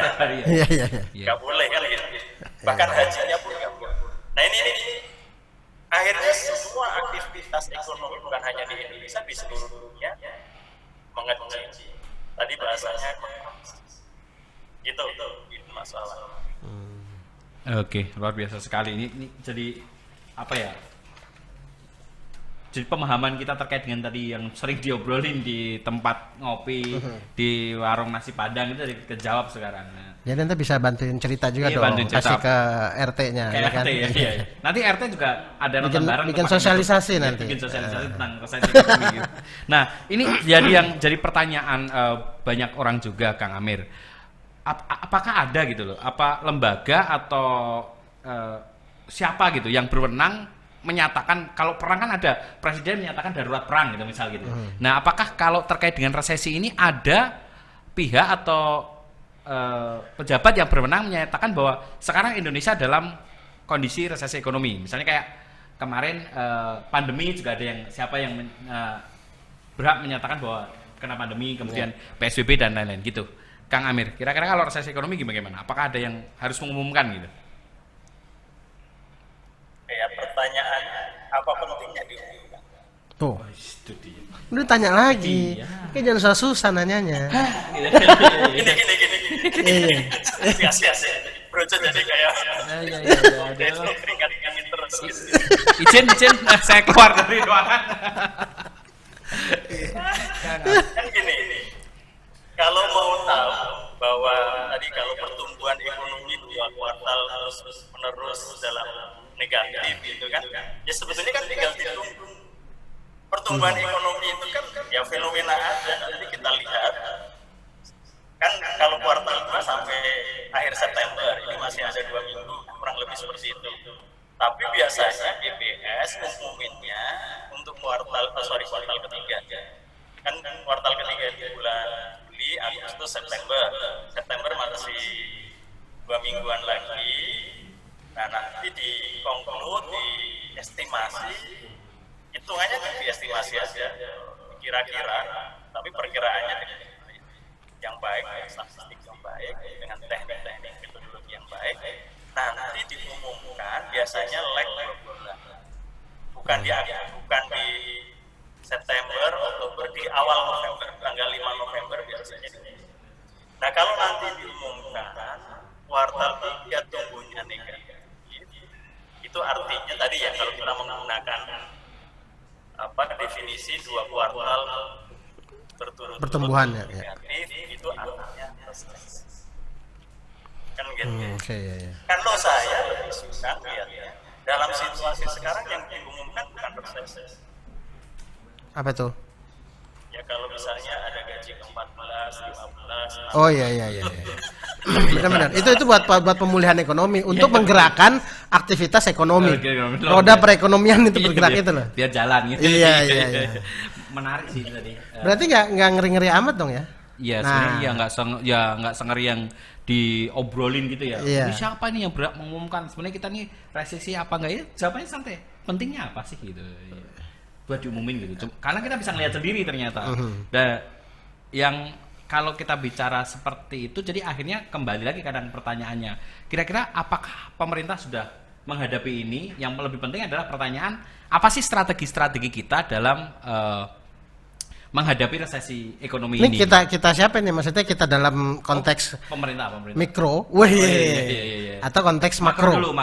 Iya. nggak boleh kan gitu. Bahkan hajinya pun nggak boleh. Nah ini akhirnya semua aktivitas ekonomi bukan hanya di Indonesia, di seluruh dunia mengecil. Tadi bahasanya gitu masalah. Oke, luar biasa sekali. Ini jadi apa ya? Jadi pemahaman kita terkait dengan tadi yang sering diobrolin di tempat ngopi, di warung nasi Padang itu kejawab sekarang. Nah, jadi nanti bisa bantuin cerita juga iya, dong, bantuin cerita. kasih ke RT-nya. Kayak kan? RT ya. Iya. Nanti RT juga ada nonton bareng. Bikin sosialisasi nanti. Bikin sosialisasi tentang resesi ekonomi gitu. Nah, ini jadi pertanyaan banyak orang juga, Kang Amir. Apakah ada gitu loh? Apa lembaga atau siapa gitu yang berwenang menyatakan, kalau perang kan ada presiden menyatakan darurat perang gitu misal gitu. Nah, apakah kalau terkait dengan resesi ini ada pihak atau pejabat yang berwenang menyatakan bahwa sekarang Indonesia dalam kondisi resesi ekonomi? Misalnya kayak kemarin pandemi juga ada yang siapa yang berhak menyatakan bahwa kena pandemi, kemudian PSBB dan lain-lain gitu. Kang Amir, kira-kira kalau resesi ekonomi gimana? Apakah ada yang harus mengumumkan gitu? Ya, pertanyaannya apa pentingnya diumumkan? Tuh. Oh, itu dia. Udah tanya lagi. Iya. Kayak jangan susah-susah nanyanya. Gini. Sia-sia. Bro, jadi kayak keringat-keringat terus. Izin, saya keluar dari ruangan. Kan gini, kalau mau tahu bahwa tadi kalau pertumbuhan ekonomi 2 kuartal terus menerus dalam negatif gitu kan, ya sebetulnya kan tinggal ditunggu. Pertumbuhan ekonomi itu kan ya fenomena aja, nanti kita lihat kan kalau kuartal 2 sampai akhir September ini masih ada 2 minggu kurang lebih seperti itu. Tapi biasanya BPS umuminnya untuk kuartal ketiga. Kan kuartal ketiga di bulan Juli, Agustus, September masih 2 mingguan lagi. Nah, nanti di conclude, di estimasi, hitungannya kan di estimasi aja, kira-kira, tapi perkiraannya yang baik, statistik yang baik, dengan teknik metodologi yang baik, nanti diumumkan biasanya lag 2 bulan, bukan di September, Oktober, di awal November, tanggal 5 November biasanya. Nah, kalau nanti diumumkan kuartal 3 tumbuhnya negatif, itu artinya tadi ya kalau kita menggunakan definisi 2 kuartal berturut-turut pertumbuhan negatif, itu artinya resesi. Kan gitu. Okay. Kalau saya lebih suka lihatnya dalam situasi sekarang yang diumumkan bukan resesi. Apa tuh? Ya kalau misalnya ada gaji ke-14, 15. Oh iya. Benar. Itu buat pemulihan ekonomi, untuk menggerakkan aktivitas ekonomi. Roda perekonomian itu bergerak itu loh. Biar jalan gitu. Iya. Menarik sih tadi. Berarti nggak ngeri-ngeri amat dong ya? Iya, sebenarnya nggak sengeri yang diobrolin gitu ya. Iya. Ini siapa nih yang berhak mengumumkan? Sebenarnya kita nih resesi apa enggak ya? Jawabannya santai. Pentingnya apa sih gitu? Buat diumumin gitu. Karena kita bisa ngelihat sendiri ternyata. Dan yang kalau kita bicara seperti itu, jadi akhirnya kembali lagi kadang pertanyaannya, kira-kira apakah pemerintah sudah menghadapi ini? Yang lebih penting adalah pertanyaan, apa sih strategi-strategi kita dalam menghadapi resesi ekonomi ini? Kita siapa nih? Maksudnya kita dalam konteks pemerintah. Mikro, Iya. atau konteks makro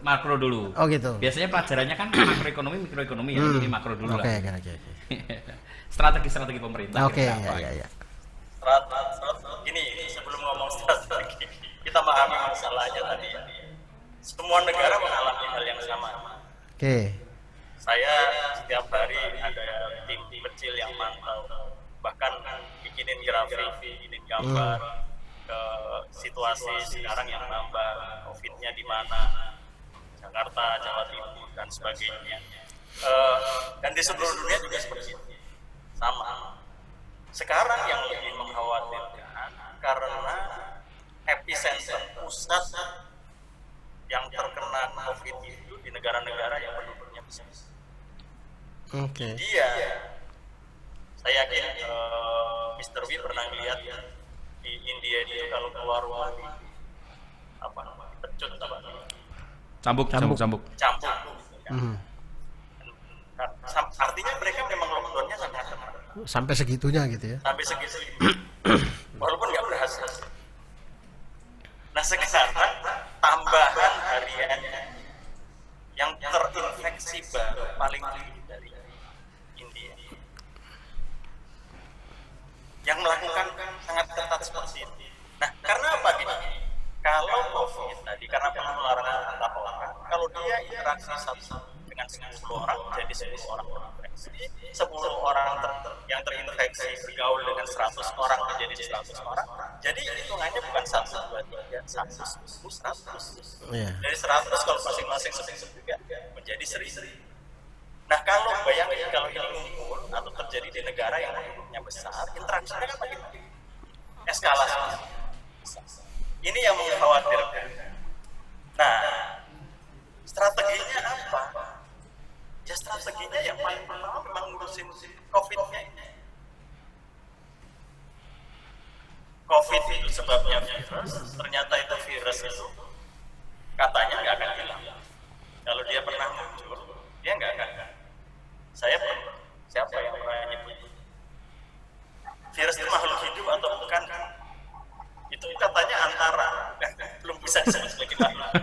makro dulu. Oh gitu. Biasanya pelajarannya kan makroekonomi, mikroekonomi ya, ini makro dulu lah. Oke. Strategi pemerintah. Oke, iya. Ini sebelum ngomong strategi, kita memahami masalahnya tadi. Semua negara mengalami hal yang sama. Oke. Saya setiap hari ada tim kecil yang mantau, bahkan bikinin grafik, bikinin gambar ke situasi sekarang yang nambah COVID-nya di mana, Jakarta, Jawa Timur dan sebagainya. Dan di seluruh dunia juga seperti itu, sama. Sekarang yang lebih mengkhawatirkan karena epicenter pusat yang terkena COVID itu di negara-negara yang penduduknya besar. Oke. Dia, saya yakin Mr. Wi pernah Cambuk. campur gitu kan. Artinya mereka memang lockdownnya sangat ketat. Sampai segitunya gitu ya. Sampai segitu. Walaupun nggak berhasil. Nah sekarang tambahan hariannya yang terinfeksi baru paling tinggi dari India. Yang melakukan sangat ketat seperti ini. Nah karena apa gini? Kalau COVID tadi karena penularan antar orang, kalau dia interaksi satu dengan 10 orang jadi 10 orang terinfeksi, 10 orang yang terinfeksi bergaul dengan 100 orang menjadi 100 orang, jadi hitungannya bukan 1, 2, 3, 1, 100. Dari 100 kalau masing-masing juga menjadi 1000. Nah kalau bayangin kalau ini ngumpul atau terjadi di negara yang penduduknya besar, interaksinya kan makin eskalasi. Ini yang mengkhawatirkan. Nah, strateginya apa? Ya strateginya yang paling pertama memang ngurusin COVID-nya ini. COVID itu sebabnya virus, ternyata itu virus itu katanya nggak akan hilang. Kalau dia pernah muncul, dia nggak akan. Siapa yang pernah nyebut? Virus itu makhluk hidup atau bukan? Itu katanya antara, belum bisa disebut sebagai makhluk.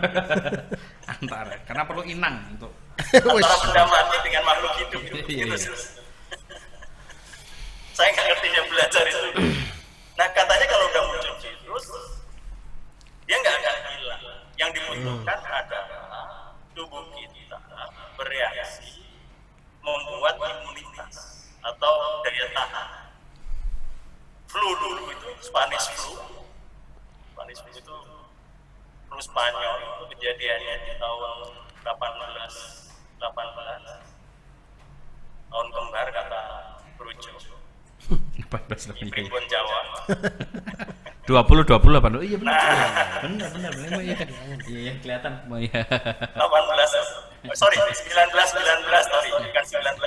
Antara, karena perlu inang untuk antara benda mati dengan makhluk hidup itu. Iya. Saya nggak ngerti yang belajar itu. Nah katanya kalau udah muncul virus, dia nggak akan hilang. Yang dibutuhkan adalah tubuh kita bereaksi, membuat imunitas atau daya tahan. Flu dulu itu Spanish flu itu flu Spanyol itu kejadiannya di tahun 18 tahun kembar kata Brujo 14 di Primbon Jawa 20 apa? Iya benar. Iya kelihatan. Iya. 19 sorry 19 sorry bukan 19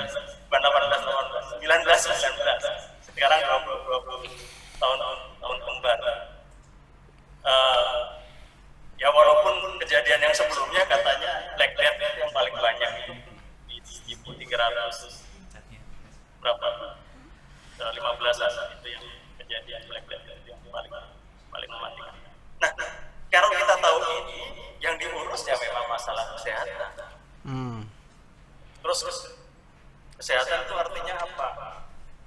bukan 18 19 sekarang 20 tahun kembar. Ya walaupun kejadian yang sebelumnya katanya Black Death yang paling banyak itu di 1300 berapa 15 itu yang kejadian Black Death yang paling mematikan. Nah kalau kita tahu ini yang diurus ya memang masalah kesehatan. Terus kesehatan itu artinya apa?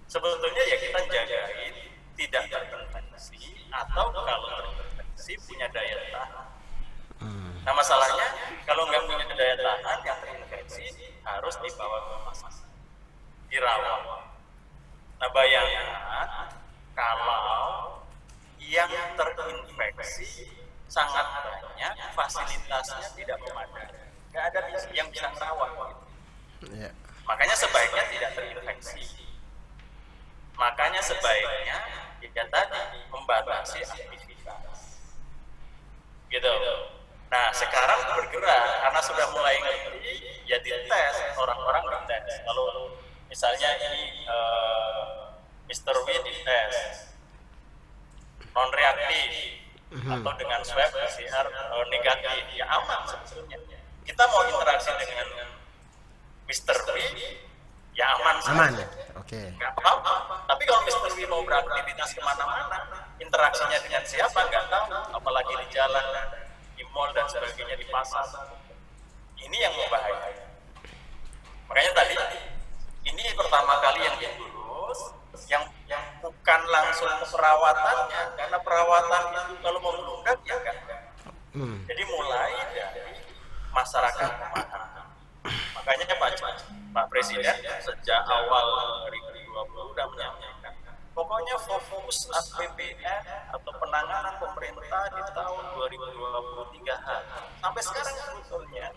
Sebetulnya ya kita jagain tidak terinfeksi atau kalau terinfeksi punya daya tahan. Nah masalahnya kalau nggak punya daya tahan yang terinfeksi harus dibawa ke rumah sakit, dirawat. Nah bayangkan kalau yang terinfeksi sangat banyak, fasilitasnya tidak memadai, nggak ada yang bisa merawat. Makanya sebaiknya tidak terinfeksi. Makanya sebaiknya ya tadi membatasi aktivitas. Gitu. Nah sekarang bergerak karena sudah mulai ngerti ya dites, orang-orang dites. Kalau misalnya ini Mr. W dites non reaktif atau dengan swab PCR negatif ya aman sebetulnya. Kita mau interaksi dengan Mr. W ya aman. Oke. Nggak apa-apa. Tapi kalau Mr. W mau beraktivitas kemana-mana, interaksinya dengan siapa nggak tahu, apalagi di jalan, di mall dan sebagainya, di pasar. Ini yang membahayakan. Makanya tadi ini pertama kali yang diurus, yang bukan langsung ke perawatannya, karena perawatan itu kalau mau membludak ya enggak. Jadi mulai dari masyarakat memahami. Makanya Pak Presiden sejak awal 2020 sudah menyampaikan, pokoknya fokus APBN atau penanganan pemerintah di tahun 2023 sampai sekarang sebetulnya.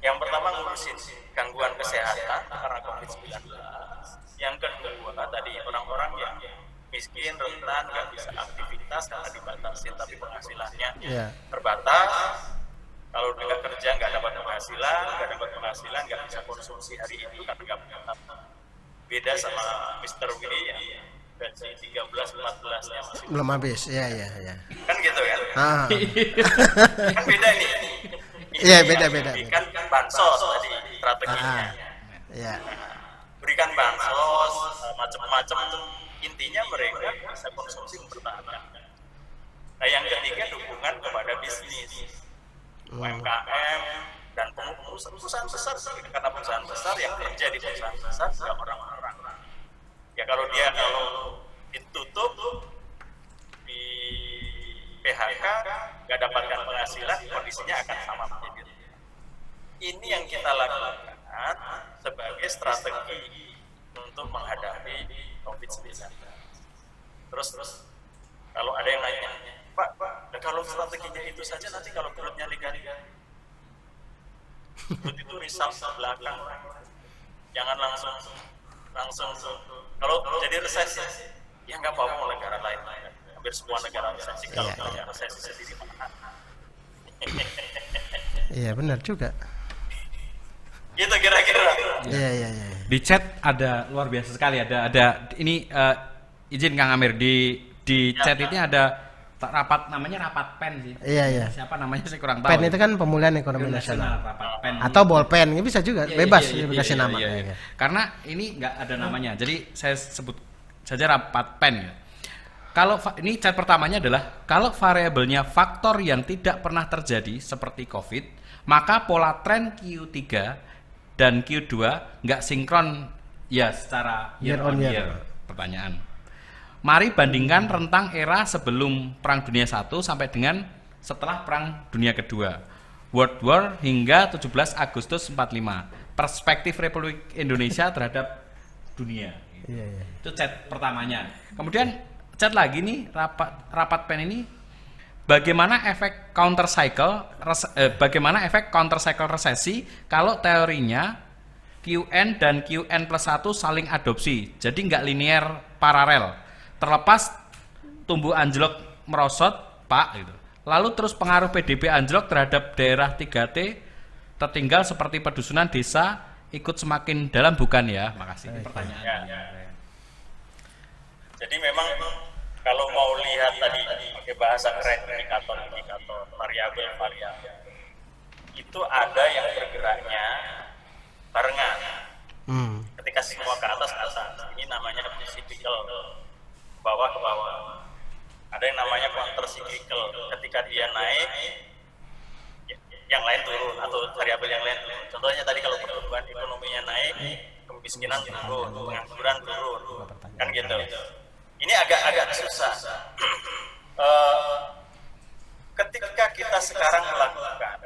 Yang pertama ngurusin gangguan kesehatan karena COVID-19. Yang kedua tadi orang-orang yang miskin, rentan, nggak bisa aktivitas karena dibatasi tapi penghasilannya terbatas. Kalau nggak kerja nggak dapat penghasilan, nggak bisa konsumsi hari itu karena nggak punya apa. Beda sama Mr. W yang gaji 13-14-nya masih belum habis, ya. Kan gitu kan? Kan beda ini. Iya, beda-beda. Berikan bansos tadi strateginya. Iya. Berikan bansos macam-macam, intinya mereka bisa konsumsi mempertahankan. Nah, yang ketiga dukungan kepada bisnis, UMKM dan perusahaan besar sih, karena perusahaan besar yang kerja di perusahaan besar juga orang-orang. Ya kalau ditutup, di PHK, nggak dapatkan penghasilan, kondisinya akan sama menjadi. Ini yang kita lakukan sebagai strategi untuk menghadapi COVID-19. Terus kalau ada yang nanya, Pak, kalau strateginya itu saja nanti kalau perutnya liga-liga, perut itu risau belakang, jangan langsung kalau jadi resesi, ya nggak apa-apa negara lain, hampir semua negara resesi, kalau resesi sendiri mana? Iya benar juga. Gitu kira-kira. Iya. Di chat ada luar biasa sekali, ada ini izin Kang Amir di chat ini ada rapat, namanya rapat PEN sih. Iya. Siapa namanya saya kurang tahu. PEN itu kan pemulihan ekonomi nasional. Rapat PEN. Atau bolpen, ini bisa juga, bebas dikasih nama. Iya. Karena ini nggak ada namanya, jadi saya sebut saja rapat PEN. Kalau ini chat pertamanya adalah kalau variabelnya faktor yang tidak pernah terjadi seperti COVID, maka pola tren Q3 dan Q2 nggak sinkron ya secara year on year. Pertanyaan. Mari bandingkan rentang era sebelum Perang Dunia I sampai dengan setelah Perang Dunia Kedua. World War hingga 17 Agustus 45. Perspektif Republik Indonesia terhadap dunia. Iya. Itu chat pertamanya. Kemudian chat lagi nih rapat PEN ini bagaimana efek counter cycle resesi kalau teorinya QN dan QN+1 saling adopsi, jadi nggak linear paralel, terlepas tumbuh anjlok merosot Pak gitu. Lalu terus pengaruh PDB anjlok terhadap daerah 3T tertinggal seperti pedusunan desa ikut semakin dalam bukan ya? Makasih. Ini pertanyaan. Ya. Jadi memang kalau mau lihat tadi pakai bahasa keren, indikator variabel itu ada yang bergeraknya barengan. Ketika semua ke atas, ini namanya cyclical, bawah ke bawah. Ada yang namanya counter cyclical, ketika dia naik yang lain turun atau variabel yang lain turun. Contohnya tadi kalau pertumbuhan ekonominya naik, kemiskinan turun, pengangguran turun, kan gitu. Ini agak susah. Ketika kita sekarang melakukan,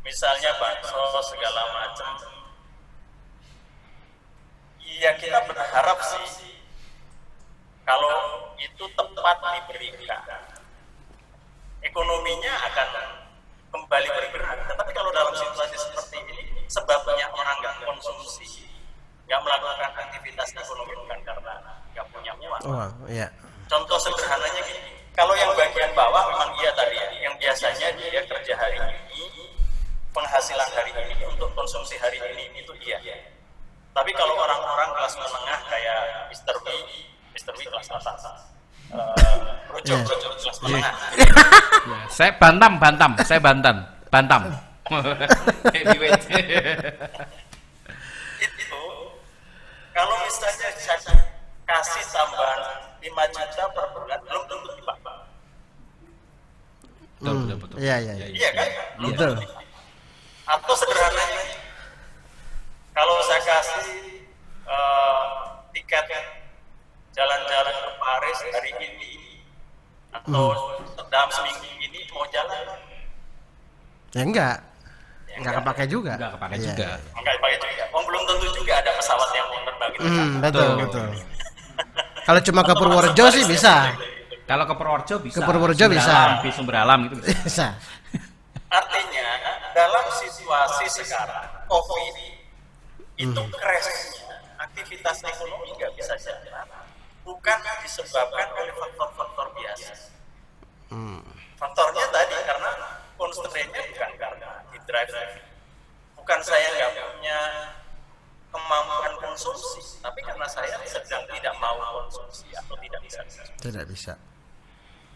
misalnya bansos segala macam, ya kita berharap sih kalau itu tepat diberikan, ekonominya akan kembali bergerak. Tetapi kalau dalam situasi seperti ini, sebabnya orang nggak konsumsi, nggak melakukan aktivitas ekonomi bukan karena nggak punya uang. Iya. Contoh sederhananya gini, kalau yang bagian bawah memang iya tadi ya, yang biasanya dia kerja hari ini, penghasilan hari ini untuk konsumsi hari ini itu iya. Tapi kalau orang-orang kelas menengah kayak Mr. W kelas atas, Rojo kelas menengah. Saya bantam. Itu kalau misalnya kasih tambahan 5 juta per bulan belum tentu dipakai. Betul. Iya. Iya kan? Betul. Atau sederhananya, kalau saya kasih tiket jalan-jalan ke Paris hari ini atau dalam seminggu ini mau jalan, Ya enggak kepake juga. Enggak kepake Iya. juga. enggak dipakai juga. Belum tentu juga ada pesawat yang mau terbang gitu. Betul. Kalau cuma ke Purworejo sih bisa. Kalau ke Purworejo bisa. Ke Purworejo bisa. Di Sumber Alam itu bisa. Bisa. Artinya dalam situasi sekarang COVID itu crashnya aktivitas ekonomi nggak bisa jalan, bukan disebabkan oleh faktor-faktor biasa. Faktornya tadi karena constraint-nya bukan karena di drive, bukan saya nggak punya kemampuan konsumsi, tapi karena saya sedang tidak mau konsumsi atau tidak bisa. Tidak bisa.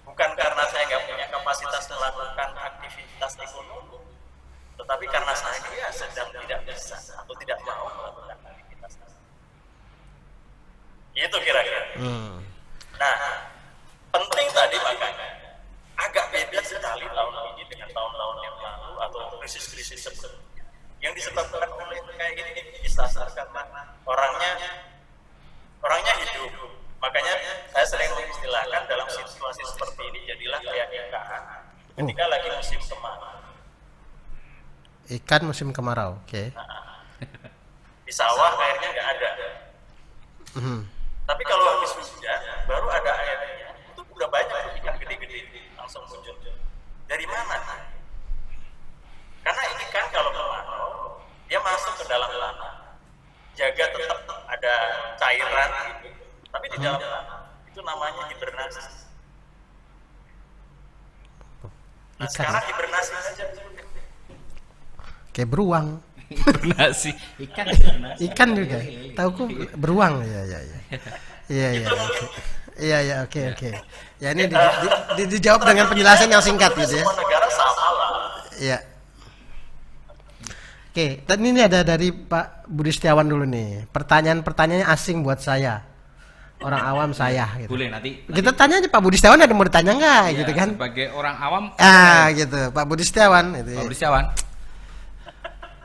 Bukan karena saya nggak punya kapasitas melakukan aktivitas ekonomi, lagi musim kemarau. Ikan musim kemarau, oke. Di sawah airnya nggak ada. Mhm. Tapi kalau habis hujan, baru ada airnya, itu udah banyak tuh ikan gede-gede langsung muncul. Dari mana? Karena ini kan kalau kemarau, dia masuk ke dalam tanah, jaga tetap ada cairan gitu. Tapi di dalam tanah, itu namanya hibernasi. Nah, sekarang hibernasi saja. Kayak beruang. Hibernasi ikan. Ikan juga. Tauku beruang. Iya. Iya, oke. Ya ini dijawab dengan penjelasan yang singkat gitu ya. Semua negara sama lah. Iya. Oke, dan ini ada dari Pak Budi Setiawan dulu nih. Pertanyaannya asing buat saya. Orang awam saya gitu. Boleh nanti. Kita tanya aja Pak Budi Setiawan, ada mau ditanya nggak Ya, gitu kan? sebagai orang awam. Gitu. Pak Budi Setiawan itu. Pak Budi Setiawan.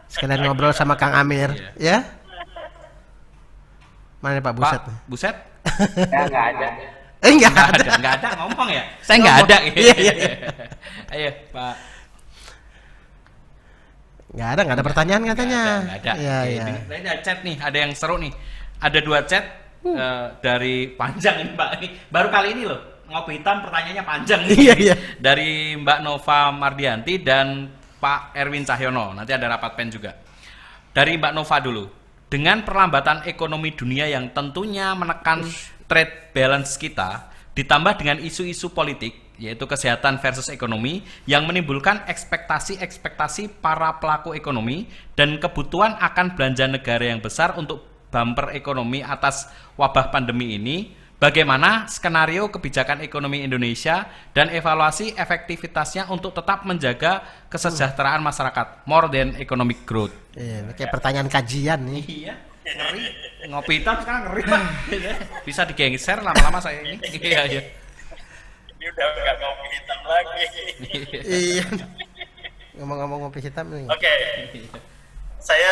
Sekalian ngobrol sama Kang Amir, ya. Mana Pak Buset? Pak Buset? Ya nggak ada. Enggak ada. Ngomong ya. Saya nggak ada. Iya. Ayo Pak. Nggak ada pertanyaan katanya. Nggak ada. Iya. Ini ada chat nih, ada yang seru nih. Ada 2 chat dari panjang ini Mbak. Ini baru kali ini loh. Ngopi hitam pertanyaannya panjang nih. Iya. Dari Mbak Nova Mardianti dan Pak Erwin Cahyono. Nanti ada rapat pen juga. Dari Mbak Nova dulu. Dengan perlambatan ekonomi dunia yang tentunya menekan trade balance kita, ditambah dengan isu-isu politik, yaitu kesehatan versus ekonomi, yang menimbulkan ekspektasi para pelaku ekonomi dan kebutuhan akan belanja negara yang besar untuk bumper ekonomi atas wabah pandemi ini, bagaimana skenario kebijakan ekonomi Indonesia dan evaluasi efektivitasnya untuk tetap menjaga kesejahteraan masyarakat, more than economic growth. Ini kayak pertanyaan kajian nih. Iya, ngeri. Ngopi hitam sekarang ngeri Pak. Bisa digeser lama-lama saya ini. Iya. Ini udah nggak ngopi hitam lagi. Iya. Ngomong-ngomong ngopi hitam nih. Oke. Saya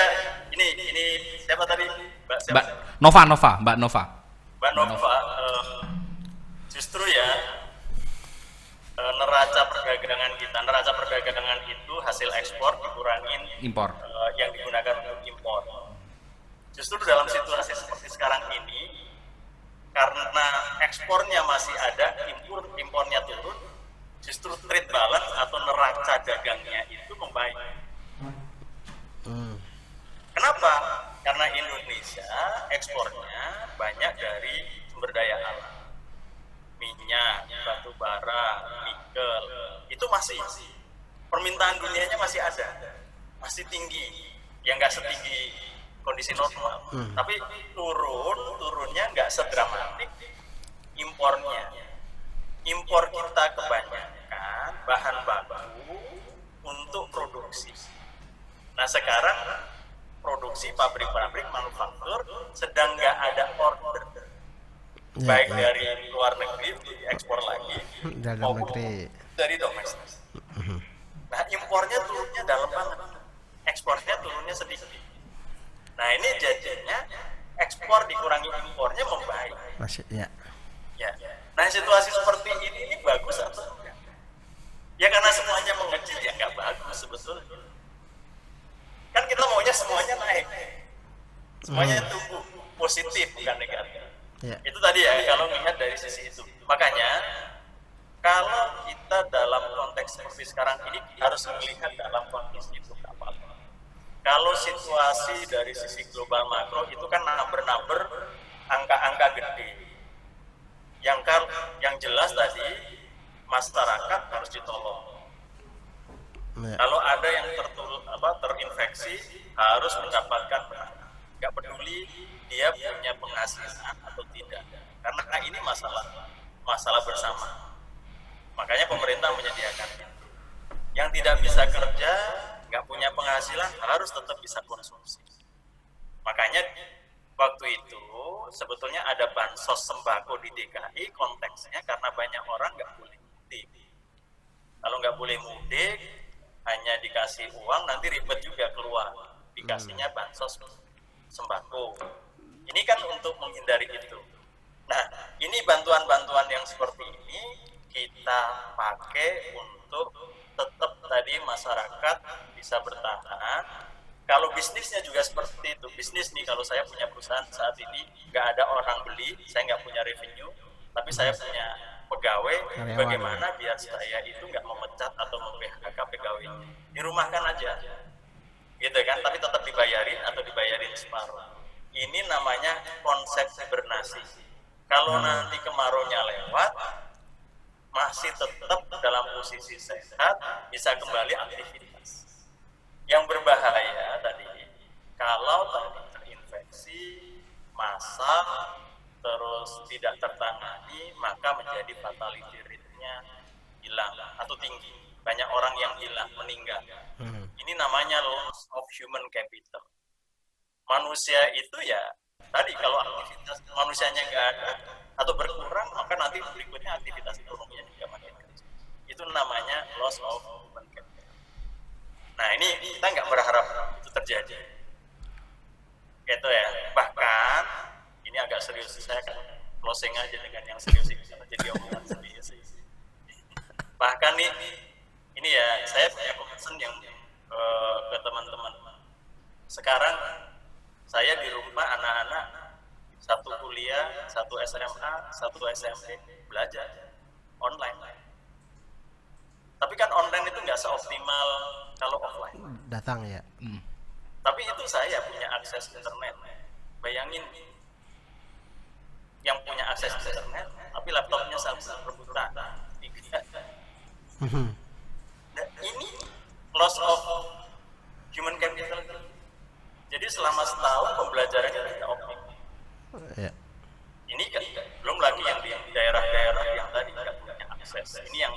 ini siapa tadi? Mbak Nova. Mbak Nova, justru ya neraca perdagangan itu hasil ekspor dikurangin Impor. yang digunakan untuk impor. Justru dalam situasi seperti sekarang ini, karena ekspornya masih ada, impornya turun, justru trade balance atau neraca dagangnya itu membaik. Kenapa? Karena Indonesia ekspornya banyak dari sumber daya alam, minyak, batu bara, nikel, itu masih permintaan dunianya masih ada, masih tinggi, ya nggak setinggi kondisi normal, tapi turunnya nggak sedramatik impornya. Impor kita kebanyakan bahan baku untuk produksi. Nah sekarang produksi pabrik-pabrik manufaktur sedang nggak ada order, baik dari luar negeri diekspor lagi maupun dari domestik. Nah impornya turunnya dalam banget, ekspornya turunnya sedikit. Nah ini jadinya ekspor dikurangi impornya membaik. Masih ya. Nah situasi seperti ini bagus atau enggak? Ya karena semuanya mengecil ya nggak bagus sebetulnya. Kan kita maunya semuanya naik, semuanya tumbuh positif bukan negatif. Itu tadi ya kalau melihat dari sisi itu. Makanya kalau kita dalam konteks seperti sekarang ini harus melihat dalam konteks itu apa. Kalau situasi dari sisi global makro itu kan number angka-angka gede. Yang jelas tadi masyarakat harus ditolong. Kalau ada yang terinfeksi harus mendapatkan penanganan. Nggak peduli dia punya penghasilan atau tidak, karena ini masalah bersama. Makanya pemerintah menyediakan itu. Yang tidak bisa kerja, nggak punya penghasilan harus tetap bisa konsumsi. Makanya waktu itu sebetulnya ada bansos sembako di DKI, konteksnya karena banyak orang nggak boleh mudik. Kalau nggak boleh mudik, hanya dikasih uang, nanti ribet juga keluar. Dikasihnya bansos sembako. Ini kan untuk menghindari itu. Nah, ini bantuan-bantuan yang seperti ini kita pakai untuk tetap tadi masyarakat bisa bertahan. Kalau bisnisnya juga seperti itu, bisnis nih, kalau saya punya perusahaan saat ini nggak ada orang beli, saya nggak punya revenue, tapi saya punya pegawai, bagaimana biar saya itu nggak memecat atau mem-PHK pegawainya, dirumahkan aja, gitu kan, tapi tetap dibayarin atau dibayarin separuh. Ini namanya konsep hibernasi. Kalau nanti kemaraunya lewat, masih tetap dalam posisi sehat, bisa kembali aktivitas. Yang berbahaya tadi, kalau tadi terinfeksi, massal, terus tidak tertangani, maka menjadi fatality rate-nya hilang atau tinggi. Banyak orang yang hilang, meninggal. Ini namanya loss of human capital. Manusia itu ya, tadi kalau aktivitas manusianya nggak ada atau berkurang, maka nanti berikutnya aktivitas ekonominya juga makin kecil. Itu namanya loss of human capital. Nah ini kita nggak berharap itu terjadi. Gitu ya. Bahkan ini agak serius, saya akan closing aja dengan yang serius ini karena jadi omongan serius. Bahkan ini ya, saya punya concern yang ke teman-teman. Sekarang saya di rumah anak-anak satu kuliah, satu SMA, satu SMP belajar online. Tapi kan online itu nggak seoptimal kalau offline. Datang ya. Tapi itu saya punya akses internet. Bayangin yang punya akses internet, tapi laptopnya satu rebutan. Nah, ini loss of human capital. Jadi selama setahun pembelajarannya tidak optimal. Ya. Ini kan belum lagi yang di daerah-daerah yang tadi tidak punya akses. Ini yang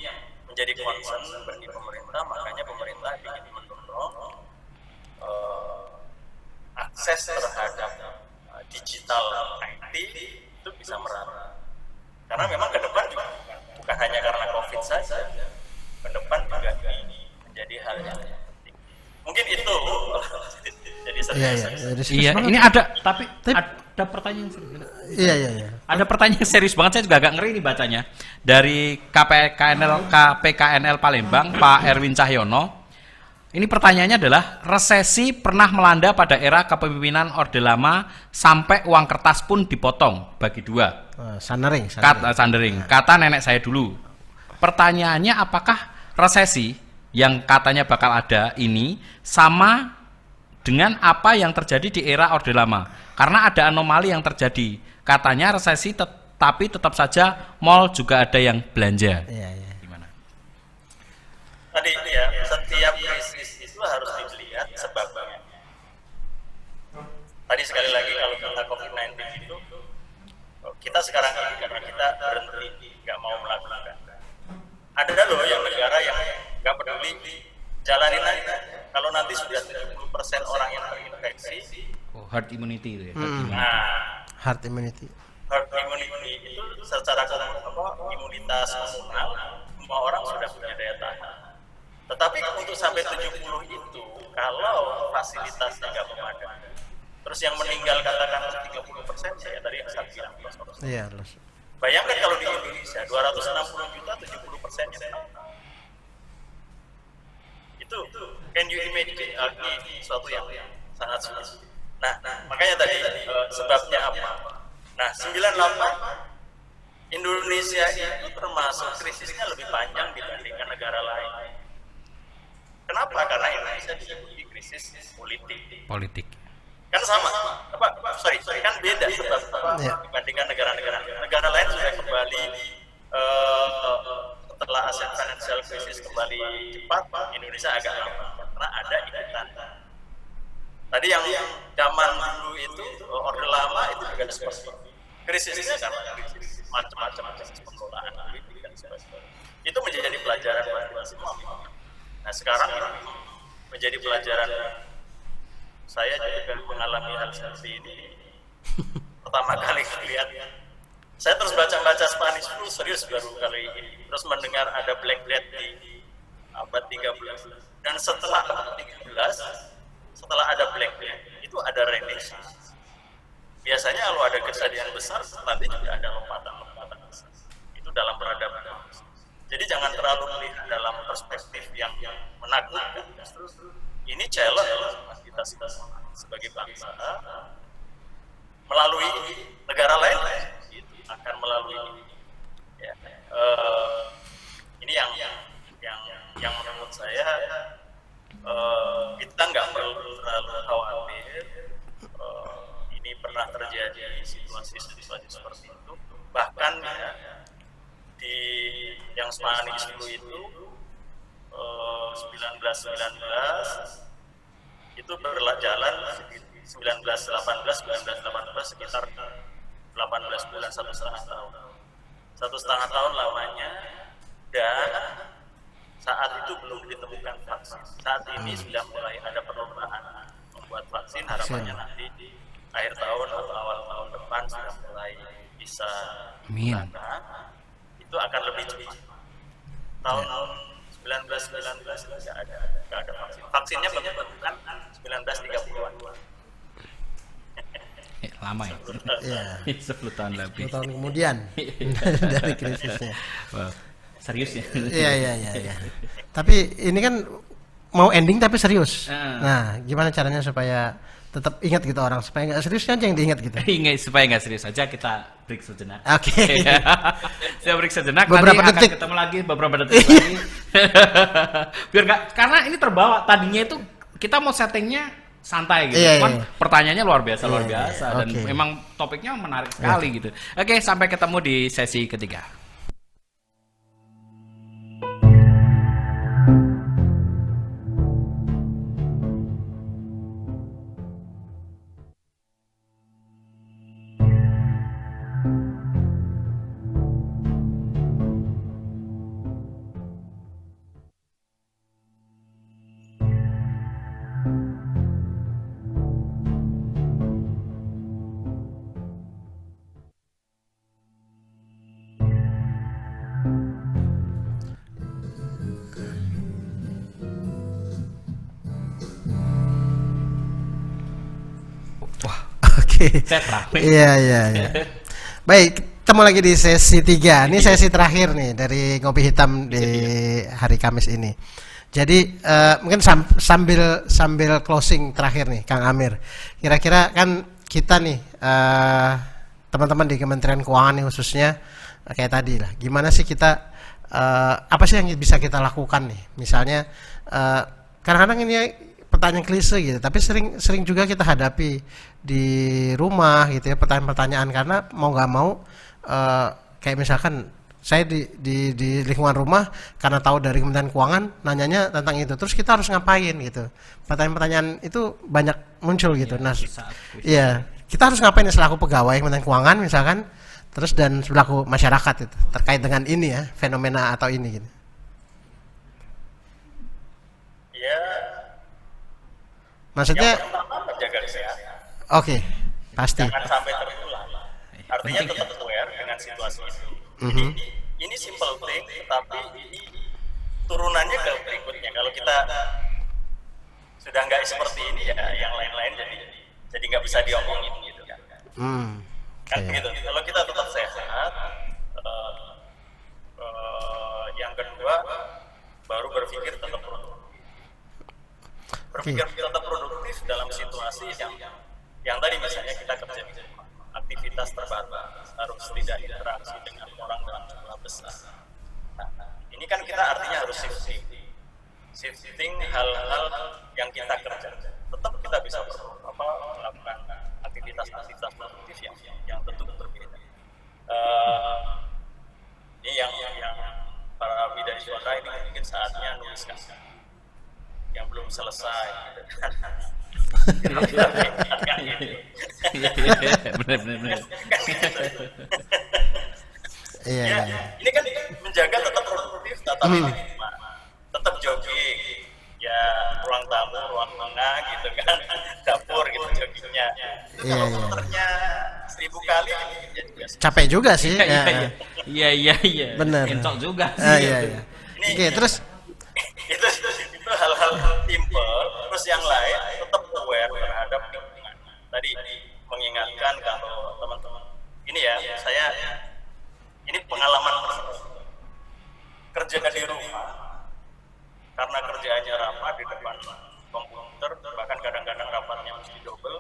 menjadi concern bagi pemerintah, makanya pemerintah ingin mendorong akses terhadap digital IT itu bisa merata. Karena memang ke depan juga bukan hanya karena COVID saja, ke depan juga ini menjadi hal yang penting. Mungkin itu jadi serius. Iya, ini ada tapi ada pertanyaan serius. Iya. Ada pertanyaan serius banget, saya juga agak ngeri nih bacanya. Dari KPKNL Palembang, Pak Erwin Cahyono. Ini pertanyaannya adalah, resesi pernah melanda pada era kepemimpinan Orde Lama sampai uang kertas pun dipotong bagi dua. Sandering. Kata nenek saya dulu. Pertanyaannya, apakah resesi yang katanya bakal ada ini sama dengan apa yang terjadi di era Orde Lama? Karena ada anomali yang terjadi. Katanya resesi tapi tetap saja mal juga ada yang belanja. Iya. Gimana? Tadi ya, setiap krisis itu harus dilihat sebabnya. Tadi sekali lagi kalau kita COVID-19 itu, kita sekarang ini karena kita berhenti, nggak mau melakukan. Ada loh yang negara yang nggak peduli, jalanin aja. Kalau nanti sudah 70% orang yang terinfeksi, Herd immunity itu ya. Herd immunity. Herd immunity itu secara imunitas komunal, semua orang sudah punya daya tahan. Tetapi untuk sampai 70 itu, kalau fasilitasnya nggak memadai, terus yang meninggal katakanlah 30%, saya tadi yang saya bilang. Iya, bayangkan kalau di Indonesia 260 juta 70%-nya. Itu can you imagine suatu yang sangat sulit. Nah, makanya tadi sebabnya apa? Nah, 98 Indonesia itu termasuk krisisnya lebih panjang dibandingkan negara lain. Kenapa? Karena Indonesia disebut krisis politik. Kan sama, kan beda dibandingkan negara lain sudah kembali setelah Asian Financial Crisis kembali cepat, Indonesia agak lama karena ada ikutan. Tadi yang zaman dulu itu Orde Lama itu juga seperti krisisnya karena krisis macam-macam krisis pengelolaan itu menjadi pelajaran bagi kita semua. Nah sekarang menjadi pelajaran. Saya juga mengalami hal seperti ini. Pertama kali lihat, saya terus baca Spanish flu serius baru kali ini. Terus mendengar ada Black Death di abad 13. Dan setelah abad 13, setelah ada Black Death, itu ada renaissance. Biasanya kalau ada kejadian besar, nanti juga ada lompatan besar. Itu dalam peradaban. Jadi jangan terlalu melihat dalam perspektif yang menakutkan. Justru ini challenge mas kita sebagai bangsa melalui negara lain akan melalui ini. Ya. Ini yang menurut saya kita nggak perlu terlalu khawatir. Ini pernah terjadi situasi seperti itu. Bahkan ya, di yang Spanish flu itu 1919 itu berjalan 1918 sekitar 18 bulan, 1,5 tahun. 1,5 tahun lamanya, dan saat itu belum ditemukan vaksin. Saat ini sudah mulai ada perlombaan membuat vaksin, harapannya nanti di akhir tahun atau awal tahun depan sudah mulai bisa digunakan. Itu akan lebih cepat. Tahun 1919 nggak ada vaksin. Vaksinnya belum ditemukan 1930-an. Lama ya? Iya. 10 tahun lebih. 10 tahun kemudian dari krisisnya. Wow. Serius ya? Iya. Tapi ini kan mau ending tapi serius. Nah, gimana caranya supaya tetap ingat gitu orang, supaya nggak seriusnya aja yang diingat gitu. Supaya nggak serius aja, kita break sejenak. Oke. Saya break sejenak. Beberapa nanti detik. akan ketemu lagi beberapa detik lagi. Biar nggak, karena ini terbawa. Tadinya itu kita mau settingnya santai gitu, cuman pertanyaannya luar biasa dan memang topiknya menarik sekali gitu. Oke, sampai ketemu di sesi ketiga. Iya. Baik, ketemu lagi di sesi 3. Ini sesi terakhir nih dari Ngopi Hitam di hari Kamis ini. Jadi mungkin sambil closing terakhir nih Kang Amir. Kira-kira kan kita nih teman-teman di Kementerian Keuangan nih khususnya kayak tadi lah. Gimana sih kita apa sih yang bisa kita lakukan nih? Misalnya kadang-kadang ini pertanyaan klise gitu, tapi sering juga kita hadapi di rumah gitu ya, pertanyaan-pertanyaan, karena mau nggak mau kayak misalkan saya di lingkungan rumah karena tahu dari Kementerian Keuangan nanyanya tentang itu, terus kita harus ngapain gitu, pertanyaan-pertanyaan itu banyak muncul gitu. Nah, iya, kita harus ngapain selaku pegawai Kementerian Keuangan misalkan, terus dan selaku masyarakat itu terkait dengan ini ya, fenomena atau ini gitu. Maksudnya menjaga kesehatan. Oke, pasti. Jangan sampai terulang. Artinya tetap aware dengan situasi itu. Ini simple thing, tapi turunannya ke berikutnya. Kalau kita sudah nggak seperti ini ya, yang lain-lain jadi nggak bisa diomongin gitu kan. Kan gitu. Kalau kita tetap sehat, yang kedua baru berpikir tetap produktif. Berpikir tetap produktif dalam situasi yang tadi misalnya kita kerja di rumah, aktivitas terbatas, harus tidak interaksi dengan orang dalam jumlah besar. Nah, ini kan kita artinya harus shifting hal-hal yang kita kerja. Tetap kita bisa melakukan aktivitas produktif yang tentu berbeda. Ini yang para bidai suara ini mungkin saatnya nuliskan yang belum selesai. Benar. Iya. Ini kan menjaga tetap produktif, tetap jogging, ya ruang tamu, ruang tengah gitu kan, dapur gitu joggingnya. Kalau muternya 1000 kali ya juga capek juga sih. Iya. Benar. Encok juga. Iya. Oke, terus itu hal-hal simple. Terus yang lain tetap aware terhadap lingkungan. Tadi mengingatkan kalau teman-teman ini ya, saya ini pengalaman personal. hanya rapat di depan komputer, bahkan kadang-kadang rapatnya mesti double,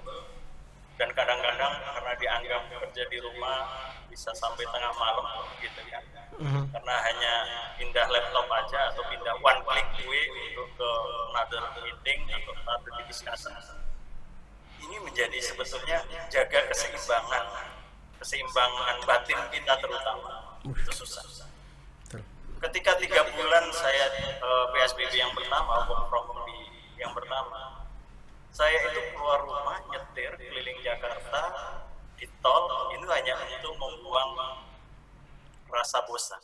dan kadang-kadang karena dianggap kerja di rumah bisa sampai tengah malam gitu kan, karena hanya pindah laptop aja atau pindah one click away untuk ke another meeting atau another discussion. Ini menjadi sebetulnya jaga keseimbangan batin kita terutama itu susah. Ketika 3 bulan saya PSBB yang pertama, work from home yang pertama, saya itu keluar rumah nyetir keliling Jakarta di tol itu hanya untuk membuang rasa bosan.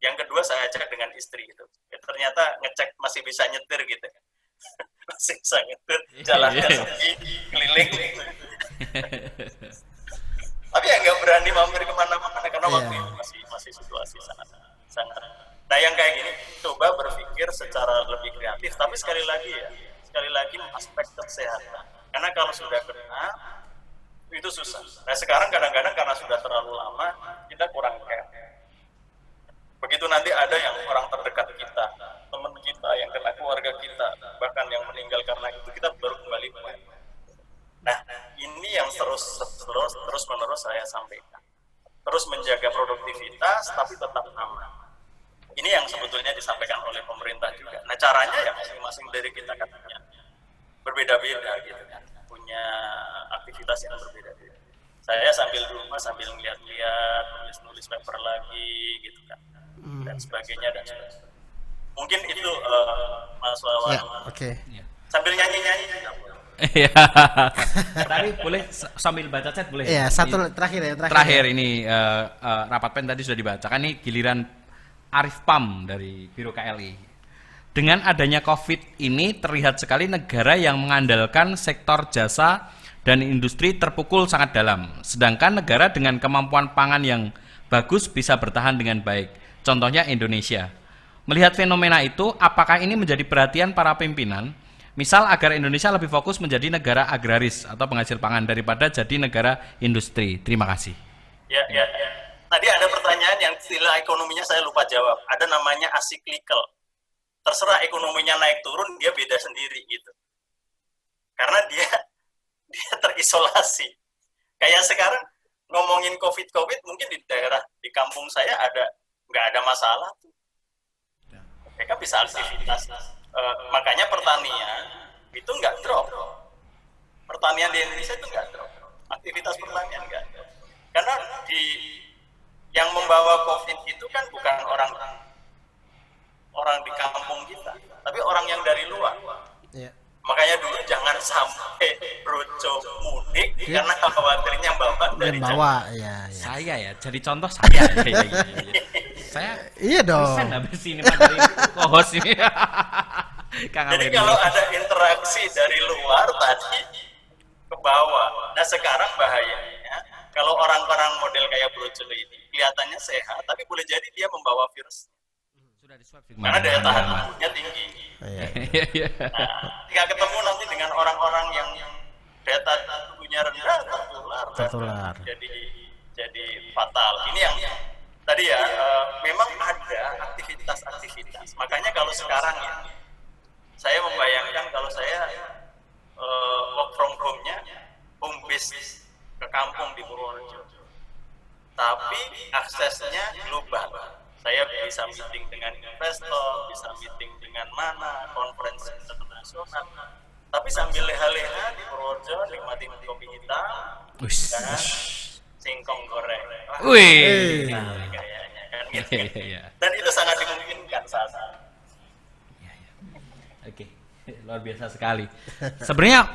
Yang kedua saya cek dengan istri gitu, ya, ternyata ngecek masih bisa nyetir gitu. Masih bisa nyetir, jalannya sepi, keliling gitu. Tapi ya nggak berani mampir kemana-mana karena waktu itu masih situasi sangat. Nah yang kayak gini coba berpikir secara lebih kreatif, tapi sekali lagi aspek kesehatan. Karena kalau sudah kena itu susah. Nah sekarang kadang-kadang karena sudah terlalu lama kita kurang care. Begitu nanti ada yang orang terdekat kita, teman kita yang kena, keluarga kita, bahkan yang meninggal karena itu, kita baru kembali mulai. Nah, ini yang terus menerus saya sampaikan. Terus menjaga produktivitas tapi tetap aman. Ini yang sebetulnya disampaikan oleh pemerintah juga. Nah, caranya ya masing-masing dari kita katanya berbeda-beda gitu kan. Punya aktivitas yang berbeda-beda. Saya sambil di rumah sambil lihat-lihat, nulis paper lagi gitu kan. Dan sebagainya. Mungkin itu Mas Wawan. Ya, oke. Sambil nyanyi-nyanyi. Iya. Tapi boleh sambil baca chat boleh. Iya, satu terakhir. Terakhir ini rapat pen tadi sudah dibacakan, nih giliran Arif Pam dari Biro KLI. Dengan adanya COVID ini terlihat sekali negara yang mengandalkan sektor jasa dan industri terpukul sangat dalam. Sedangkan negara dengan kemampuan pangan yang bagus bisa bertahan dengan baik. Contohnya Indonesia. Melihat fenomena itu, apakah ini menjadi perhatian para pimpinan? Misal agar Indonesia lebih fokus menjadi negara agraris atau penghasil pangan daripada jadi negara industri. Terima kasih. Ya. Tadi ada pertanyaan yang istilah ekonominya saya lupa jawab. Ada namanya acyclical. Terserah ekonominya naik turun, dia beda sendiri gitu. Karena dia terisolasi. Kayak sekarang ngomongin COVID mungkin di daerah di kampung saya nggak ada masalah. Mereka bisa aktivitas. Makanya pertanian itu nggak drop. Pertanian di Indonesia itu nggak drop. Aktivitas pertanian nggak drop. Karena yang membawa COVID itu kan bukan orang di kampung kita, tapi orang yang dari luar. Ya. Makanya dulu jangan sampai brojo mudik karena khawatirnya bapak dari Bawa, ya. Saya ya, jadi contoh saya. Saya Iya dong. Saya habis ini Pak dari kohos ini. Jadi kalau ada interaksi dari luar tadi ke bawah. Nah sekarang bahayanya kalau orang-orang model kayak brojo ini kelihatannya sehat, tapi boleh jadi dia membawa virus. Sudah di swab karena daya tahan tubuhnya tinggi. Nah, ketika ketemu nanti dengan orang-orang yang daya tahan tubuhnya rendah, tertular. Jadi fatal. Ini yang tadi ya, memang ada aktivitas. Makanya kalau sekarang ya, saya membayangkan kalau saya work from home-nya home base ke kampung di Purworejo, tapi aksesnya global. Saya bisa meeting dengan investor, bisa meeting dengan konferensi internasional, tapi sambil leha-leha di Purworejo nikmatin kopi hitam dan singkong goreng. Wih. Kayaknya kan gitu. Dan itu sangat dimungkinkan saat ini. Oke, luar biasa sekali. Sebenarnya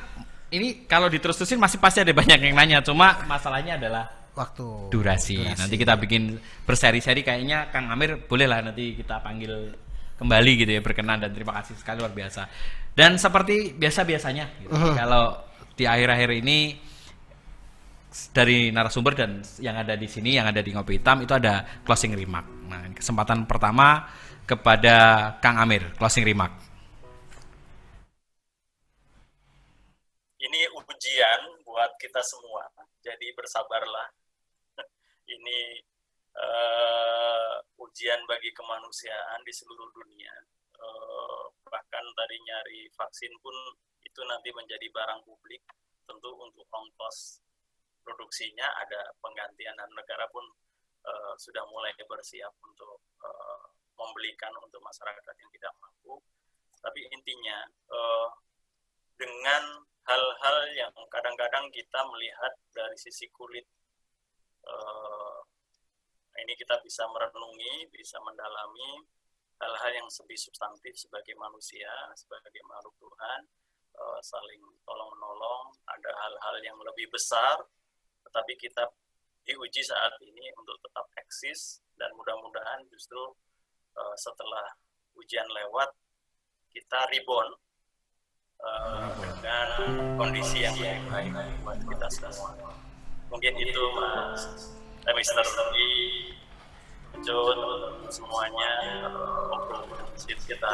ini kalau diterus-terusin masih pasti ada banyak yang nanya, cuma masalahnya adalah waktu durasi. Nanti kita bikin berseri-seri, kayaknya Kang Amir bolehlah nanti kita panggil kembali gitu ya, berkenan, dan terima kasih sekali, luar biasa. Dan seperti biasa-biasanya gitu, kalau di akhir-akhir ini dari narasumber dan yang ada di sini, yang ada di Ngopi Hitam itu ada closing remark. Nah, kesempatan pertama kepada Kang Amir, closing remark. Ini ujian buat kita semua, jadi bersabarlah. Ini ujian bagi kemanusiaan di seluruh dunia. bahkan tadi nyari vaksin pun itu nanti menjadi barang publik, tentu untuk ongkos produksinya ada penggantian, dan negara pun sudah mulai bersiap untuk membelikan untuk masyarakat yang tidak mampu. Tapi intinya dengan hal-hal yang kadang-kadang kita melihat dari sisi kulit, ini kita bisa merenungi, bisa mendalami hal-hal yang lebih substantif sebagai manusia, sebagai makhluk Tuhan, saling tolong-menolong. Ada hal-hal yang lebih besar, tetapi kita diuji saat ini untuk tetap eksis, dan mudah-mudahan justru setelah ujian lewat, kita rebound dengan kondisi yang baik buat kita semua. Mungkin itu Mas Mr. Lee, John, semuanya ngobrol kita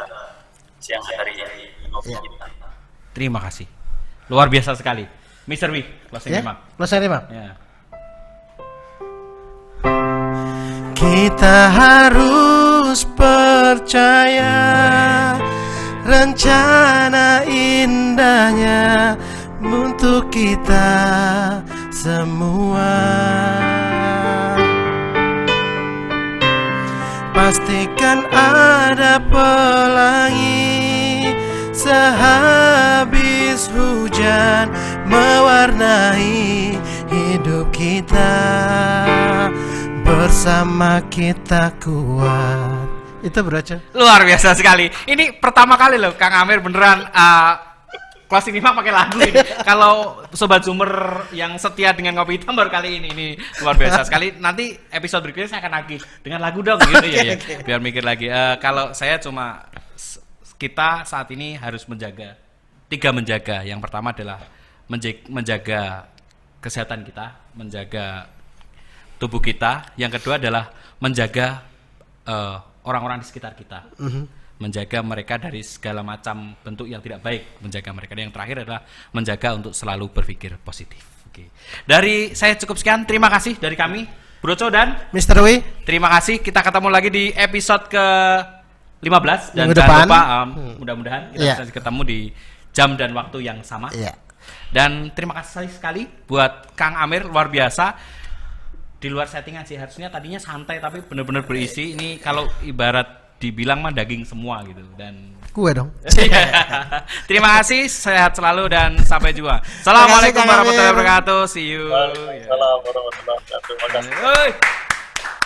siang hari ini. Kita. Terima kasih. Luar biasa sekali. Mr. Wi, closing remark. Closing remark. Ya. Kita harus percaya rencana indahnya untuk kita semua. Pastikan ada pelangi sehabis hujan mewarnai hidup kita. Bersama kita kuat. Itu bro. Luar biasa sekali. Ini pertama kali loh Kang Amir beneran closing remark pakai lagu ini. Kalau Sobat Zoomer yang setia dengan Ngopi Hitam baru kali ini luar biasa sekali. Nanti episode berikutnya saya akan nagih dengan lagu dong gitu ya. Biar mikir lagi. Kalau saya cuma kita saat ini harus menjaga 3 menjaga. Yang pertama adalah menjaga kesehatan kita, menjaga tubuh kita. Yang kedua adalah menjaga orang-orang di sekitar kita, menjaga mereka dari segala macam bentuk yang tidak baik, menjaga mereka. Dan yang terakhir adalah menjaga untuk selalu berpikir positif. Oke. Dari saya cukup sekian. Terima kasih dari kami, Broco dan Mr. Wi. Terima kasih. Kita ketemu lagi di episode ke-15 dan minggu jangan depan. lupa mudah-mudahan kita bisa ketemu di jam dan waktu yang sama. Dan terima kasih sekali buat Kang Amir, luar biasa. Di luar settingan sih, harusnya tadinya santai tapi benar-benar berisi. Ini kalau ibarat dibilang mah daging semua gitu. Dan Kue dong. terima kasih, sehat selalu dan sampai jumpa. Assalamualaikum warahmatullahi wabarakatuh. See you. Waalaikumsalam warahmatullahi wabarakatuh. Terima kasih.